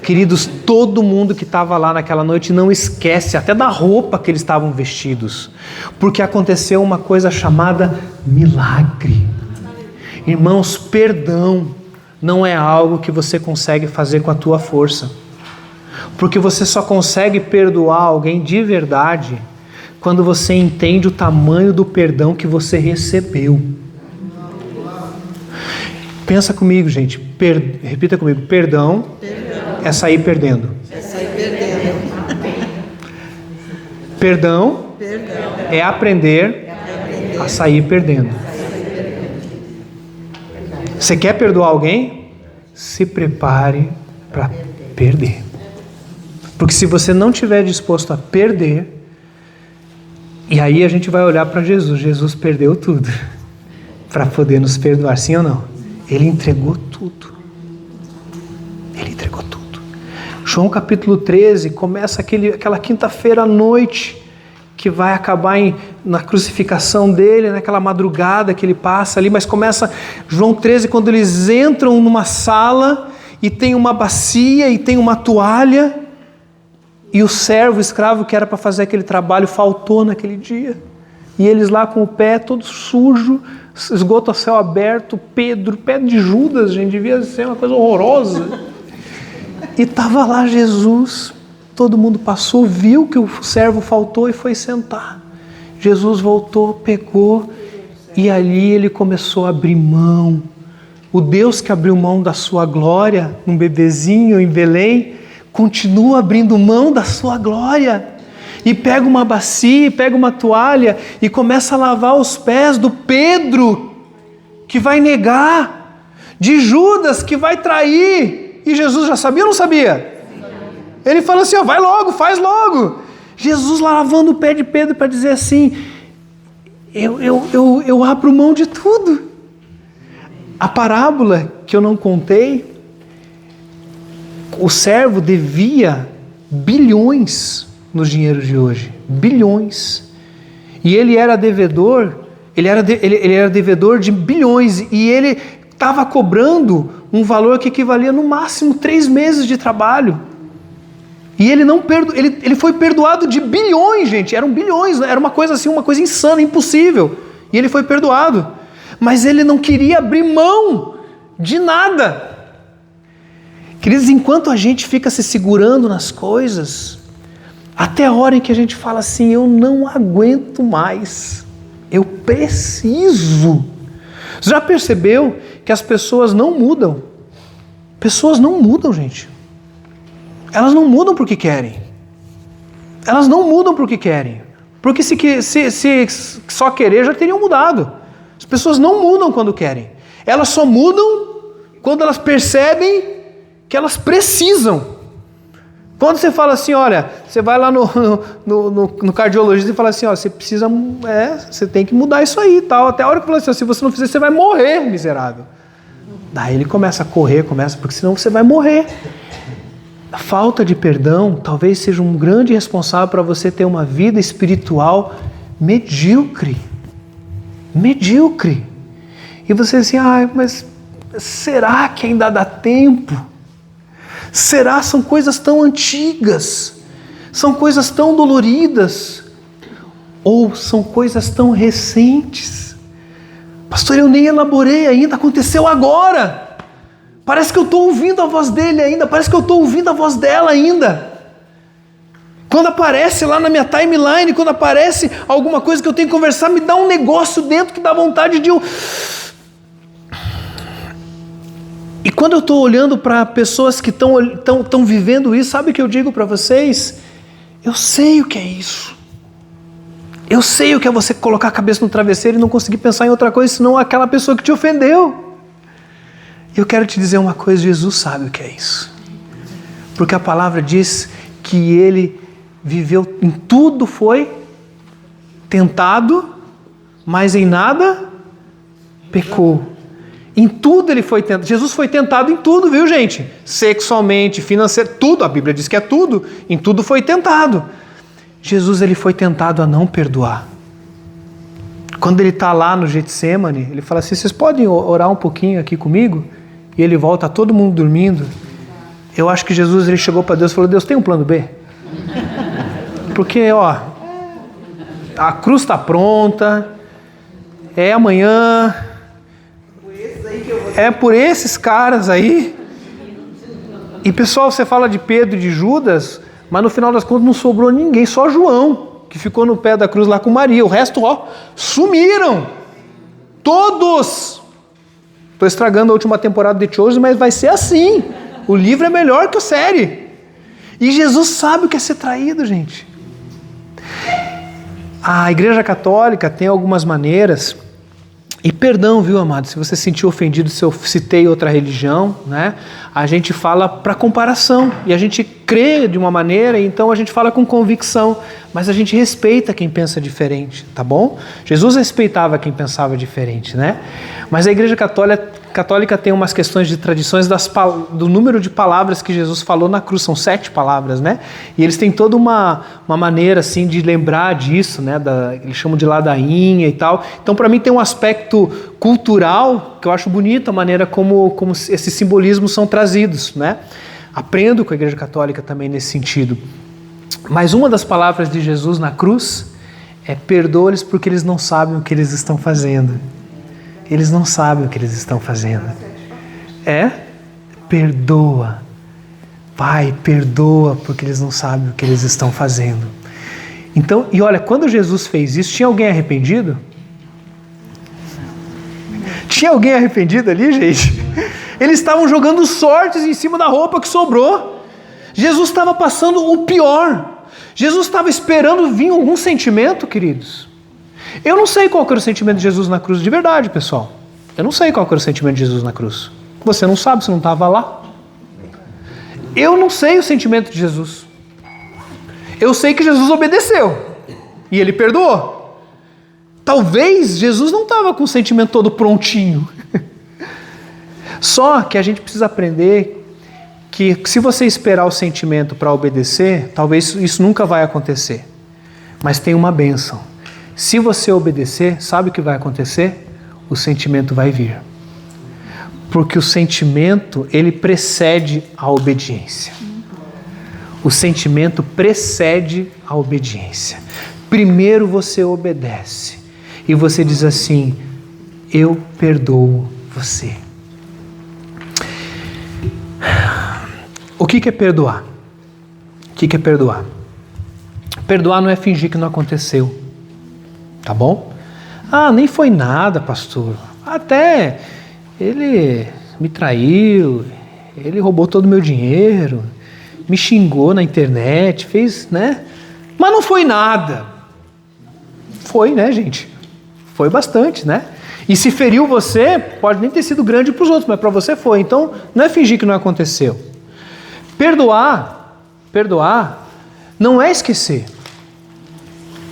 Queridos, todo mundo que estava lá naquela noite não esquece até da roupa que eles estavam vestidos, porque aconteceu uma coisa chamada milagre. Irmãos, perdão não é algo que você consegue fazer com a tua força, porque você só consegue perdoar alguém de verdade quando você entende o tamanho do perdão que você recebeu. Pensa comigo, gente, repita comigo: perdão é sair perdendo. Perdão é aprender a sair perdendo. Você quer perdoar alguém? Se prepare para perder. Porque se você não estiver disposto a perder, e aí a gente vai olhar para Jesus. Jesus perdeu tudo para poder nos perdoar, sim ou não? Ele entregou tudo. Ele entregou tudo. João capítulo 13 começa aquela quinta-feira à noite, que vai acabar na crucificação dele, naquela madrugada que ele passa ali, mas começa João 13 quando eles entram numa sala e tem uma bacia e tem uma toalha, e o servo, o escravo que era para fazer aquele trabalho faltou naquele dia, e eles lá com o pé todo sujo, esgoto a céu aberto, Pedro, pé de Judas, gente, devia ser uma coisa horrorosa. E estava lá Jesus, todo mundo passou, viu que o servo faltou e foi sentar. Jesus voltou, pegou, e ali ele começou a abrir mão. O Deus que abriu mão da sua glória, um bebezinho em Belém, continua abrindo mão da sua glória. E pega uma bacia, pega uma toalha e começa a lavar os pés do Pedro, que vai negar, de Judas, que vai trair. E Jesus já sabia ou não sabia? Ele fala assim, ó, vai logo, faz logo. Jesus lavando o pé de Pedro para dizer assim, eu abro mão de tudo. A parábola que eu não contei, o servo devia bilhões nos dinheiros de hoje, bilhões. E ele era devedor, ele era devedor de bilhões, e ele estava cobrando um valor que equivalia no máximo 3 meses de trabalho. E ele foi perdoado de bilhões, gente, eram bilhões, era uma coisa assim, uma coisa insana, impossível. E ele foi perdoado, mas ele não queria abrir mão de nada. Queridos, enquanto a gente fica se segurando nas coisas, até a hora em que a gente fala assim, eu não aguento mais, eu preciso. Você já percebeu que as pessoas não mudam? Pessoas não mudam, gente. Elas não mudam porque querem. Elas não mudam porque querem. Porque se só querer já teriam mudado. As pessoas não mudam quando querem. Elas só mudam quando elas percebem que elas precisam. Quando você fala assim, olha, você vai lá no cardiologista e fala assim, ó, você precisa, você tem que mudar isso aí e tal. Até a hora que fala assim, ó, se você não fizer, você vai morrer, miserável. Daí ele começa a correr, porque senão você vai morrer. A falta de perdão talvez seja um grande responsável para você ter uma vida espiritual medíocre. Medíocre. E você diz assim, mas será que ainda dá tempo? Será? São coisas tão antigas, são coisas tão doloridas, ou são coisas tão recentes. Pastor, eu nem elaborei ainda, aconteceu agora. Parece que eu estou ouvindo a voz dele ainda, parece que eu estou ouvindo a voz dela ainda. Quando aparece lá na minha timeline, quando aparece alguma coisa que eu tenho que conversar, me dá um negócio dentro que dá vontade de eu... E quando eu estou olhando para pessoas que estão vivendo isso, sabe o que eu digo para vocês? Eu sei o que é isso. Eu sei o que é você colocar a cabeça no travesseiro e não conseguir pensar em outra coisa, senão aquela pessoa que te ofendeu. Eu quero te dizer uma coisa, Jesus sabe o que é isso. Porque a palavra diz que ele viveu, em tudo foi tentado, mas em nada pecou. Em tudo ele foi tentado. Jesus foi tentado em tudo, viu, gente? Sexualmente, financeiro, tudo. A Bíblia diz que é tudo. Em tudo foi tentado. Jesus, ele foi tentado a não perdoar. Quando ele está lá no Getsemane, ele fala assim, vocês podem orar um pouquinho aqui comigo? E ele volta, todo mundo dormindo. Eu acho que Jesus, ele chegou para Deus e falou, Deus, tem um plano B? Porque, a cruz está pronta, é amanhã, é por esses caras aí. E pessoal, você fala de Pedro e de Judas, mas no final das contas não sobrou ninguém, só João, que ficou no pé da cruz lá com Maria. O resto, sumiram. Todos. Estou estragando a última temporada de Chosen, mas vai ser assim. O livro é melhor que a série. E Jesus sabe o que é ser traído, gente. A Igreja Católica tem algumas maneiras, e perdão, viu, amado, se você se sentiu ofendido se eu citei outra religião, né? A gente fala para comparação, e a gente crê de uma maneira, então a gente fala com convicção, mas a gente respeita quem pensa diferente, tá bom? Jesus respeitava quem pensava diferente, né? Mas a Igreja Católica tem umas questões de tradições do número de palavras que Jesus falou na cruz, são 7 palavras, né? E eles têm toda uma maneira assim de lembrar disso, né? Eles chamam de ladainha e tal. Então, para mim tem um aspecto cultural que eu acho bonito, a maneira como esses simbolismos são trazidos, né? Aprendo com a Igreja Católica também nesse sentido. Mas uma das palavras de Jesus na cruz é: perdoa-lhes porque eles não sabem o que eles estão fazendo. Eles não sabem o que eles estão fazendo. Perdoa. Pai, perdoa, porque eles não sabem o que eles estão fazendo. Então, e olha, quando Jesus fez isso, tinha alguém arrependido? Tinha alguém arrependido ali, gente? Eles estavam jogando sortes em cima da roupa que sobrou. Jesus estava passando o pior. Jesus estava esperando vir algum sentimento, queridos. Eu não sei qual era o sentimento de Jesus na cruz de verdade, pessoal. Eu não sei qual era o sentimento de Jesus na cruz. Você não sabe, você não estava lá. Eu não sei o sentimento de Jesus. Eu sei que Jesus obedeceu. E ele perdoou. Talvez Jesus não estava com o sentimento todo prontinho. Só que a gente precisa aprender que se você esperar o sentimento para obedecer, talvez isso nunca vai acontecer. Mas tem uma bênção. Se você obedecer, sabe o que vai acontecer? O sentimento vai vir. Porque o sentimento, ele precede a obediência. O sentimento precede a obediência. Primeiro você obedece. E você diz assim, eu perdoo você. O que é perdoar? O que é perdoar? Perdoar não é fingir que não aconteceu. Tá bom? Ah, nem foi nada, pastor. Até ele me traiu, ele roubou todo o meu dinheiro, me xingou na internet, fez, né? Mas não foi nada. Foi, né, gente? Foi bastante, né? E se feriu você, pode nem ter sido grande para os outros, mas para você foi. Então, não é fingir que não aconteceu. Perdoar não é esquecer.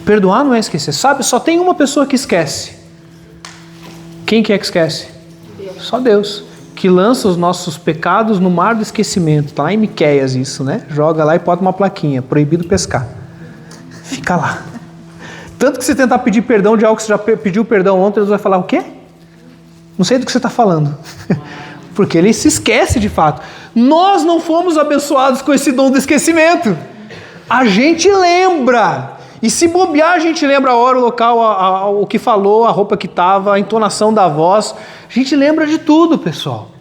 Perdoar não é esquecer. Sabe, só tem uma pessoa que esquece. Quem que é que esquece? Deus. Só Deus. Que lança os nossos pecados no mar do esquecimento. Está lá em Miqueias isso, né? Joga lá e bota uma plaquinha. Proibido pescar. Fica lá. Tanto que se tentar pedir perdão de algo que você já pediu perdão ontem, Deus vai falar o quê? Não sei do que você está falando. Porque ele se esquece de fato. Nós não fomos abençoados com esse dom do esquecimento. A gente lembra. E se bobear, a gente lembra a hora, o local, o que falou, a roupa que estava, a entonação da voz. A gente lembra de tudo, pessoal.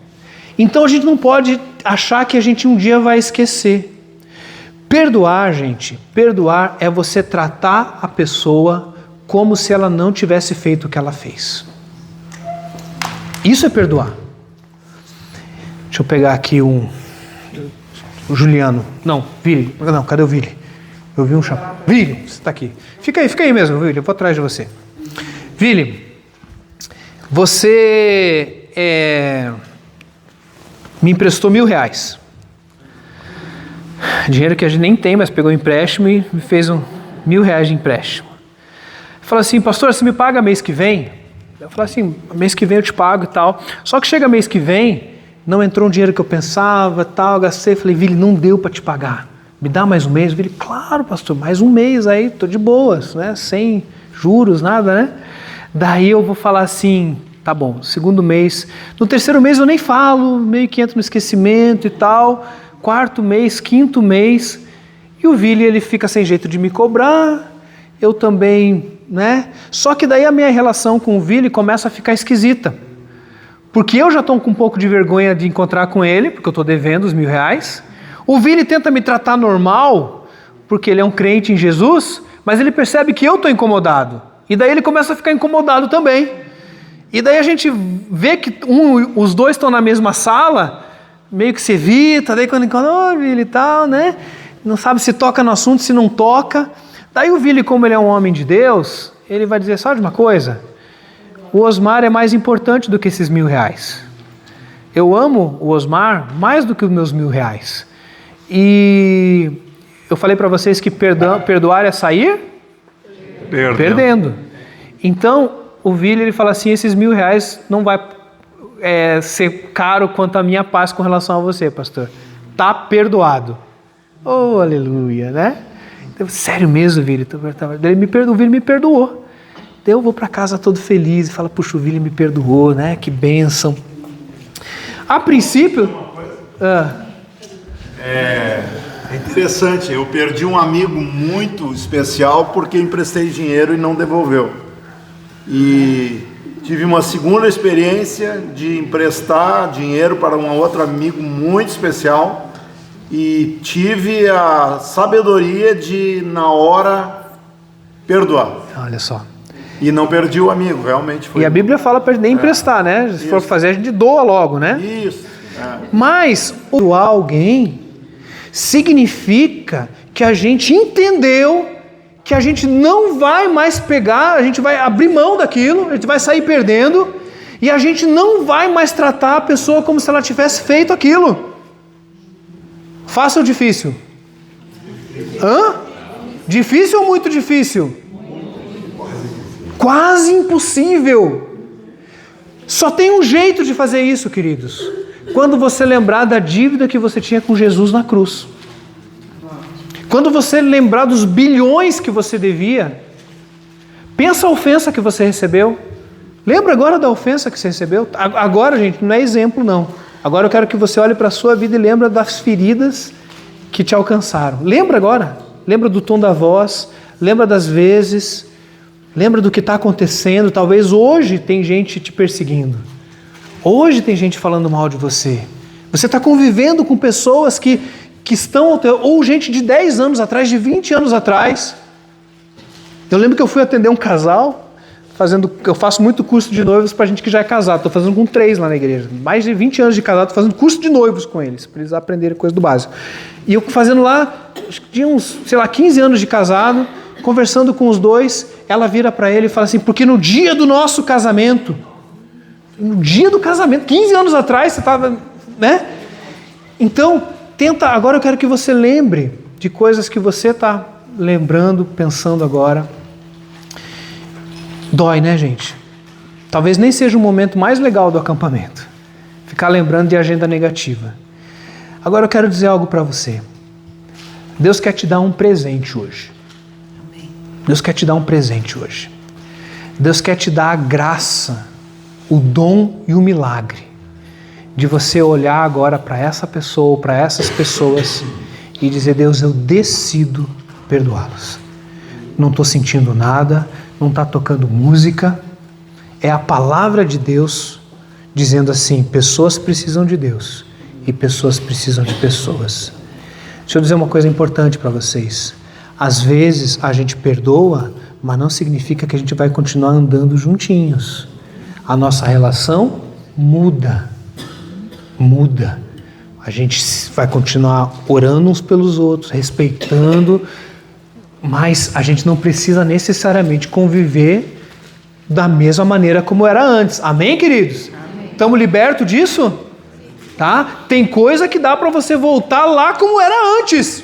Então a gente não pode achar que a gente um dia vai esquecer. Perdoar, gente, perdoar é você tratar a pessoa como se ela não tivesse feito o que ela fez. Isso é perdoar. Deixa eu pegar aqui o Juliano. Não, Vili. Não, cadê o Vili? Eu vi um chapéu. Vili, você está aqui. Fica aí mesmo, Vili. Eu vou atrás de você. Vili, você me emprestou R$1.000. Dinheiro que a gente nem tem, mas pegou um empréstimo e me fez R$1.000 de empréstimo. Falou assim, pastor, você me paga mês que vem? Eu falei assim, mês que vem eu te pago e tal. Só que chega mês que vem, não entrou um dinheiro que eu pensava, tal, gastei. Falei, Vili, não deu para te pagar. Me dá mais um mês? Vili, claro, pastor, mais um mês aí, tô de boas, né? Sem juros, nada, né? Daí eu vou falar assim, tá bom, segundo mês. No terceiro mês eu nem falo, meio que entro no esquecimento e tal. Quarto mês, quinto mês, e o Vili, ele fica sem jeito de me cobrar, eu também, né? Só que daí a minha relação com o Vili começa a ficar esquisita, porque eu já estou com um pouco de vergonha de encontrar com ele, porque eu estou devendo os R$1.000, o Vili tenta me tratar normal, porque ele é um crente em Jesus, mas ele percebe que eu estou incomodado, e daí ele começa a ficar incomodado também, e daí a gente vê que os dois estão na mesma sala, meio que se evita, daí quando encontra, Vili e tal, né? Não sabe se toca no assunto, se não toca. Daí o Vili, como ele é um homem de Deus, ele vai dizer, sabe uma coisa? O Osmar é mais importante do que esses R$1.000. Eu amo o Osmar mais do que os meus R$1.000. E eu falei para vocês que perdoar é sair? Perdendo. Então, o Vili, ele fala assim, esses R$1.000 não vai ser caro quanto a minha paz com relação a você, pastor. Tá perdoado. Oh, aleluia, né? Então, sério mesmo, Vili? O Vili me perdoou. Daí eu vou para casa todo feliz e falo, puxa, o Vili me perdoou, né? Que bênção. A princípio... É interessante, eu perdi um amigo muito especial porque emprestei dinheiro e não devolveu. E tive uma segunda experiência de emprestar dinheiro para um outro amigo muito especial e tive a sabedoria de, na hora, perdoar. Olha só. E não perdi o amigo, realmente foi. E a Bíblia fala para nem emprestar, né? Se for fazer, a gente doa logo, né? Isso. Mas doar alguém significa que a gente entendeu que a gente não vai mais pegar, a gente vai abrir mão daquilo, a gente vai sair perdendo e a gente não vai mais tratar a pessoa como se ela tivesse feito aquilo. Fácil ou difícil? Hã? Difícil ou muito difícil? Quase impossível. Só tem um jeito de fazer isso, queridos. Quando você lembrar da dívida que você tinha com Jesus na cruz. Quando você lembrar dos bilhões que você devia. Pensa a ofensa que você recebeu. Lembra agora da ofensa que você recebeu? Agora, gente, não é exemplo não. Agora eu quero que você olhe para a sua vida e lembre das feridas que te alcançaram. Lembra agora? Lembra do tom da voz. Lembra das vezes. Lembra do que está acontecendo. Talvez hoje tem gente te perseguindo. Hoje tem gente falando mal de você. Você está convivendo com pessoas que estão... Ou gente de 10 anos atrás, de 20 anos atrás. Eu lembro que eu fui atender um casal, eu faço muito curso de noivos para gente que já é casado. Estou fazendo com 3 lá na igreja. Mais de 20 anos de casado, estou fazendo curso de noivos com eles, para eles aprenderem coisa do básico. E eu fazendo lá, acho que tinha uns, 15 anos de casado, conversando com os dois, ela vira para ele e fala assim, porque no dia do nosso casamento... No dia do casamento, 15 anos atrás, você estava, né? Então, agora eu quero que você lembre de coisas que você está lembrando, pensando agora. Dói, né, gente? Talvez nem seja o momento mais legal do acampamento. Ficar lembrando de agenda negativa. Agora eu quero dizer algo para você. Deus quer te dar um presente hoje. Deus quer te dar um presente hoje. Deus quer te dar a graça, o dom e o milagre de você olhar agora para essa pessoa, para essas pessoas e dizer, Deus, eu decido perdoá-los. Não estou sentindo nada, não está tocando música, é a palavra de Deus dizendo assim, pessoas precisam de Deus e pessoas precisam de pessoas. Deixa eu dizer uma coisa importante para vocês. Às vezes a gente perdoa, mas não significa que a gente vai continuar andando juntinhos. A nossa relação muda. A gente vai continuar orando uns pelos outros, respeitando, mas a gente não precisa necessariamente conviver da mesma maneira como era antes. Amém, queridos? Estamos libertos disso? Tá? Tem coisa que dá para você voltar lá como era antes.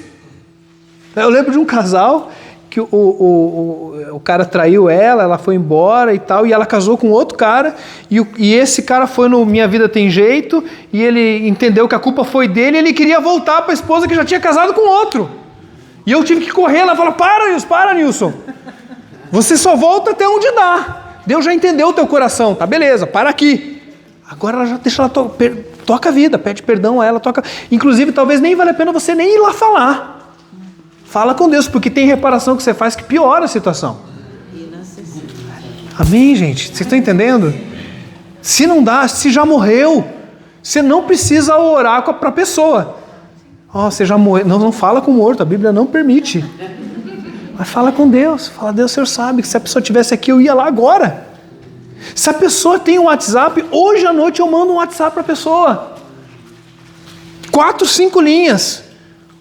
Eu lembro de um casal que o cara traiu ela foi embora e tal, e ela casou com outro cara, e esse cara foi no Minha Vida Tem Jeito, e ele entendeu que a culpa foi dele, e ele queria voltar para a esposa que já tinha casado com outro. E eu tive que correr, ela falou, para Nilson, você só volta até onde dá. Deus já entendeu o teu coração, tá beleza, para aqui. Agora ela já deixa ela toca a vida, pede perdão a ela, toca. Inclusive, talvez nem vale a pena você nem ir lá falar. Fala com Deus, porque tem reparação que você faz que piora a situação. Amém, gente? Vocês estão entendendo? Se não dá, se já morreu, você não precisa orar para a pessoa. Você já morreu. Não fala com o morto, a Bíblia não permite. Mas fala com Deus. Fala, Deus, o Senhor sabe que se a pessoa estivesse aqui, eu ia lá agora. Se a pessoa tem um WhatsApp, hoje à noite eu mando um WhatsApp para a pessoa. 4, 5 linhas.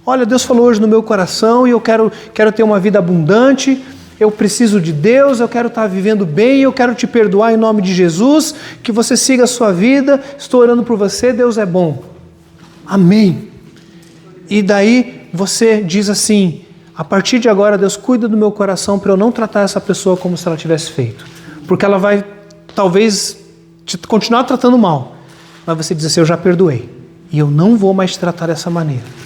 Olha, Deus falou hoje no meu coração e eu quero ter uma vida abundante, eu preciso de Deus, eu quero estar vivendo bem, eu quero te perdoar em nome de Jesus, que você siga a sua vida, estou orando por você, Deus é bom. Amém. E daí você diz assim, a partir de agora, Deus, cuida do meu coração para eu não tratar essa pessoa como se ela tivesse feito. Porque ela vai, talvez, te continuar tratando mal, mas você diz assim, eu já perdoei e eu não vou mais te tratar dessa maneira.